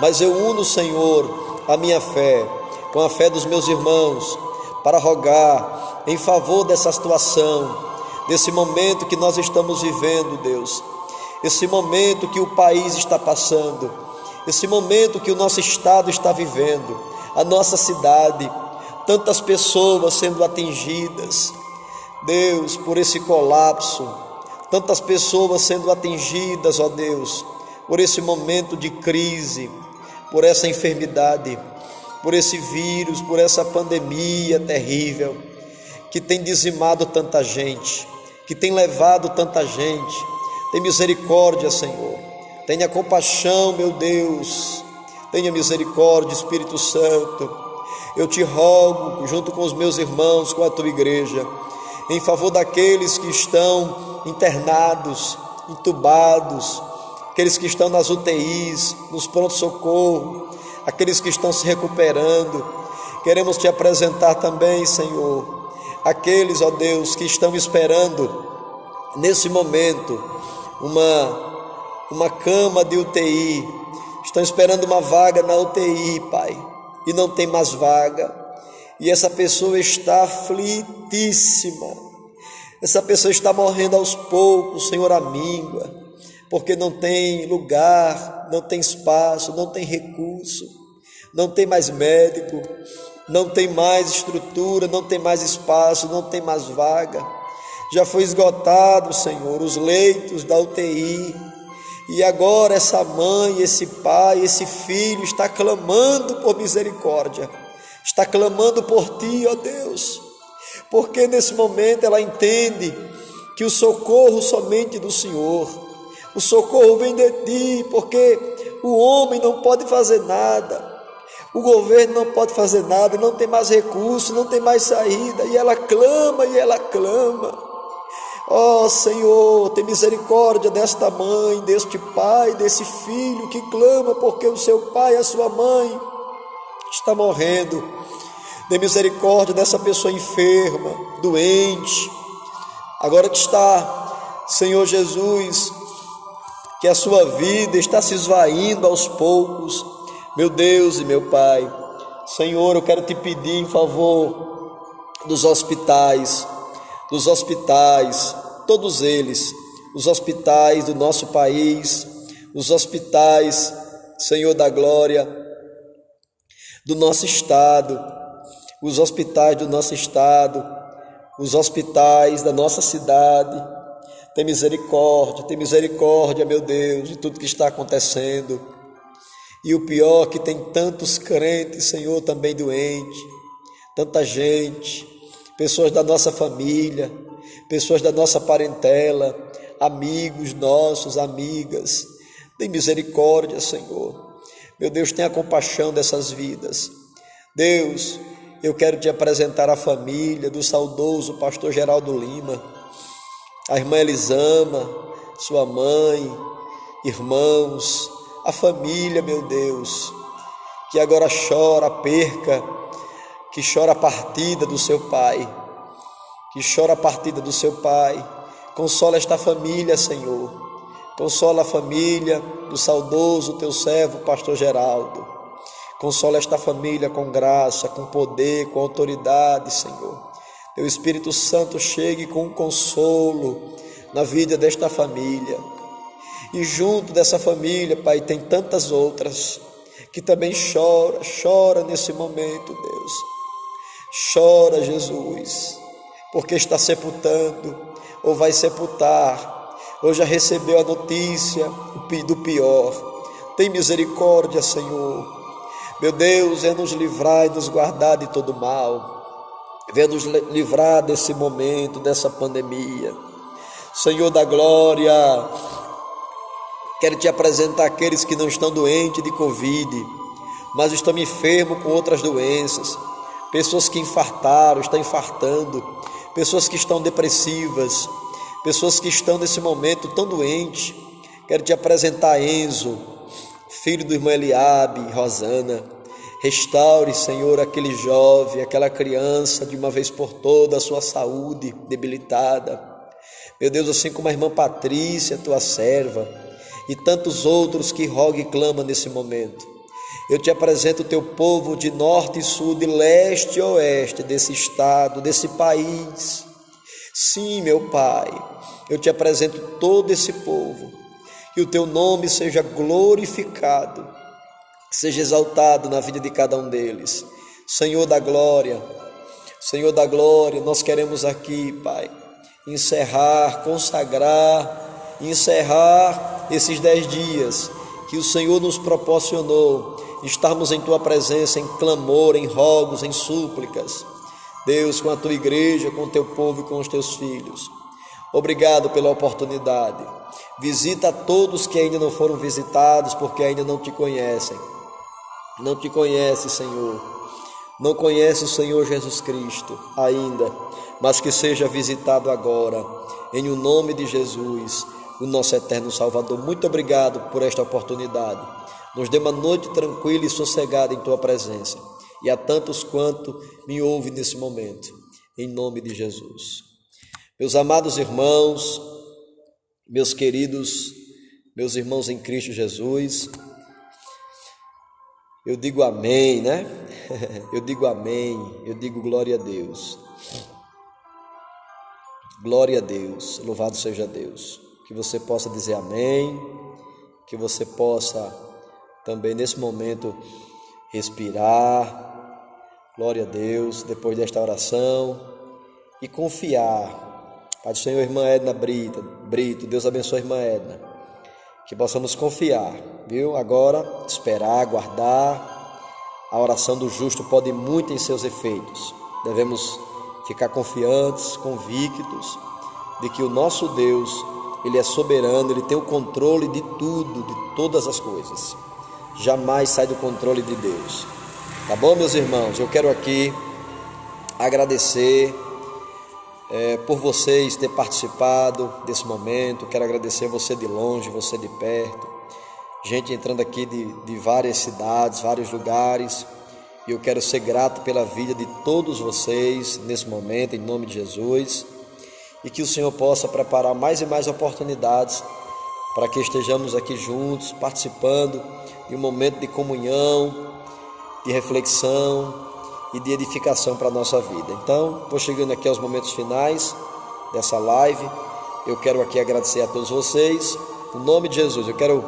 mas eu uno, Senhor, a minha fé, com a fé dos meus irmãos, para rogar em favor dessa situação, desse momento que nós estamos vivendo, Deus, esse momento que o país está passando, esse momento que o nosso estado está vivendo, a nossa cidade, tantas pessoas sendo atingidas, Deus, por esse colapso, tantas pessoas sendo atingidas, ó Deus, por esse momento de crise, por essa enfermidade, por esse vírus, por essa pandemia terrível, que tem dizimado tanta gente, que tem levado tanta gente. Tem misericórdia, Senhor, tenha compaixão, meu Deus, tenha misericórdia, Espírito Santo. Eu te rogo, junto com os meus irmãos, com a tua igreja, em favor daqueles que estão internados, entubados, aqueles que estão nas UTIs, nos pronto-socorro, aqueles que estão se recuperando. Queremos te apresentar também, Senhor, aqueles, ó Deus, que estão esperando nesse momento uma cama de UTI, estão esperando uma vaga na UTI, Pai, e não tem mais vaga, e essa pessoa está aflitíssima, essa pessoa está morrendo aos poucos, Senhor, amíngua, porque não tem lugar, não tem espaço, não tem recurso, não tem mais médico, não tem mais estrutura, não tem mais espaço, não tem mais vaga. Já foi esgotado, Senhor, os leitos da UTI, e agora essa mãe, esse pai, esse filho está clamando por misericórdia, está clamando por Ti, ó Deus, porque nesse momento ela entende que o socorro somente do Senhor, o socorro vem de Ti, porque o homem não pode fazer nada, o governo não pode fazer nada, não tem mais recurso, não tem mais saída, e ela clama, ó Senhor, tem misericórdia desta mãe, deste pai, desse filho que clama porque o seu pai, a sua mãe está morrendo. Tem misericórdia dessa pessoa enferma, doente, agora que está, Senhor Jesus, que a sua vida está se esvaindo aos poucos, meu Deus e meu Pai. Senhor, eu quero te pedir em favor dos hospitais, todos eles, os hospitais do nosso país, os hospitais, Senhor da glória, do nosso estado, os hospitais do nosso estado, os hospitais da nossa cidade. Tem misericórdia, meu Deus, de tudo que está acontecendo. E o pior, que tem tantos crentes, Senhor, também doentes, tanta gente, pessoas da nossa família, pessoas da nossa parentela, amigos nossos, amigas. Tem misericórdia, Senhor. Meu Deus, tenha compaixão dessas vidas. Deus, eu quero te apresentar a família do saudoso pastor Geraldo Lima, a irmã Elisama, sua mãe, irmãos, a família, meu Deus, que agora chora a perca, que chora a partida do seu pai, Consola esta família, Senhor. Consola a família do saudoso teu servo, pastor Geraldo. Consola esta família com graça, com poder, com autoridade, Senhor. Teu Espírito Santo chegue com consolo na vida desta família. E junto dessa família, Pai, tem tantas outras que também chora nesse momento, Deus. Chora, Jesus, porque está sepultando ou vai sepultar, ou já recebeu a notícia do pior. Tem misericórdia, Senhor. Meu Deus, venha nos livrar e nos guardar de todo mal. Venha nos livrar desse momento, dessa pandemia. Senhor da glória, quero te apresentar aqueles que não estão doentes de Covid, mas estão enfermos com outras doenças. Pessoas que infartaram, estão infartando. Pessoas que estão depressivas. Pessoas que estão nesse momento tão doentes. Quero te apresentar Enzo, filho do irmão Eliabe, Rosana. Restaure, Senhor, aquele jovem, aquela criança, de uma vez por toda, a sua saúde debilitada. Meu Deus, assim como a irmã Patrícia, tua serva, e tantos outros que rogam e clamam nesse momento. Eu te apresento o teu povo de norte e sul, de leste e oeste, desse estado, desse país. Sim, meu Pai, eu te apresento todo esse povo. Que o teu nome seja glorificado, seja exaltado na vida de cada um deles. Senhor da glória, nós queremos aqui, Pai, encerrar, consagrar, encerrar esses 10 dias que o Senhor nos proporcionou, estarmos em Tua presença, em clamor, em rogos, em súplicas. Deus, com a Tua igreja, com o Teu povo e com os Teus filhos. Obrigado pela oportunidade. Visita a todos que ainda não foram visitados, porque ainda não Te conhecem. Não Te conhece, Senhor. Não conhece o Senhor Jesus Cristo ainda, mas que seja visitado agora, em o nome de Jesus, o nosso eterno Salvador. Muito obrigado por esta oportunidade. Nos dê uma noite tranquila e sossegada em Tua presença, e a tantos quanto me ouvem nesse momento, em nome de Jesus. Meus amados irmãos, meus queridos, meus irmãos em Cristo Jesus, eu digo amém, né? Eu digo amém, eu digo glória a Deus. Glória a Deus, louvado seja Deus. Que você possa dizer amém, que você possa também nesse momento respirar, glória a Deus, depois desta oração, e confiar. Pai do Senhor, irmã Edna Brito, Deus abençoe a irmã Edna, que possamos confiar, viu? Agora, esperar, aguardar. A oração do justo pode ir muito em seus efeitos. Devemos ficar confiantes, convictos de que o nosso Deus, Ele é soberano, Ele tem o controle de tudo, de todas as coisas. Jamais sai do controle de Deus. Tá bom, meus irmãos? Eu quero aqui agradecer por vocês ter participado desse momento. Quero agradecer você de longe, você de perto. Gente entrando aqui de várias cidades, vários lugares. E eu quero ser grato pela vida de todos vocês nesse momento, em nome de Jesus. E que o Senhor possa preparar mais e mais oportunidades para que estejamos aqui juntos, participando de um momento de comunhão, de reflexão e de edificação para a nossa vida. Então, vou chegando aqui aos momentos finais dessa live. Eu quero aqui agradecer a todos vocês. Em nome de Jesus, eu quero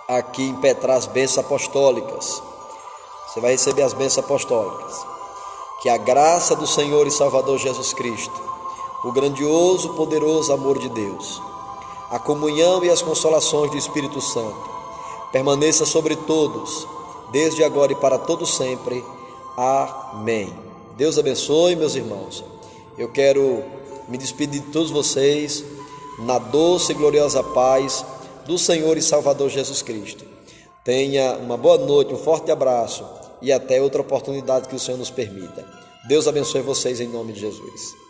aqui impetrar as bênçãos apostólicas. Você vai receber as bênçãos apostólicas. Que a graça do Senhor e Salvador Jesus Cristo, o grandioso, poderoso amor de Deus, a comunhão e as consolações do Espírito Santo permaneça sobre todos, desde agora e para todos sempre. Amém. Deus abençoe, meus irmãos. Eu quero me despedir de todos vocês na doce e gloriosa paz do Senhor e Salvador Jesus Cristo. Tenha uma boa noite, um forte abraço e até outra oportunidade que o Senhor nos permita. Deus abençoe vocês em nome de Jesus.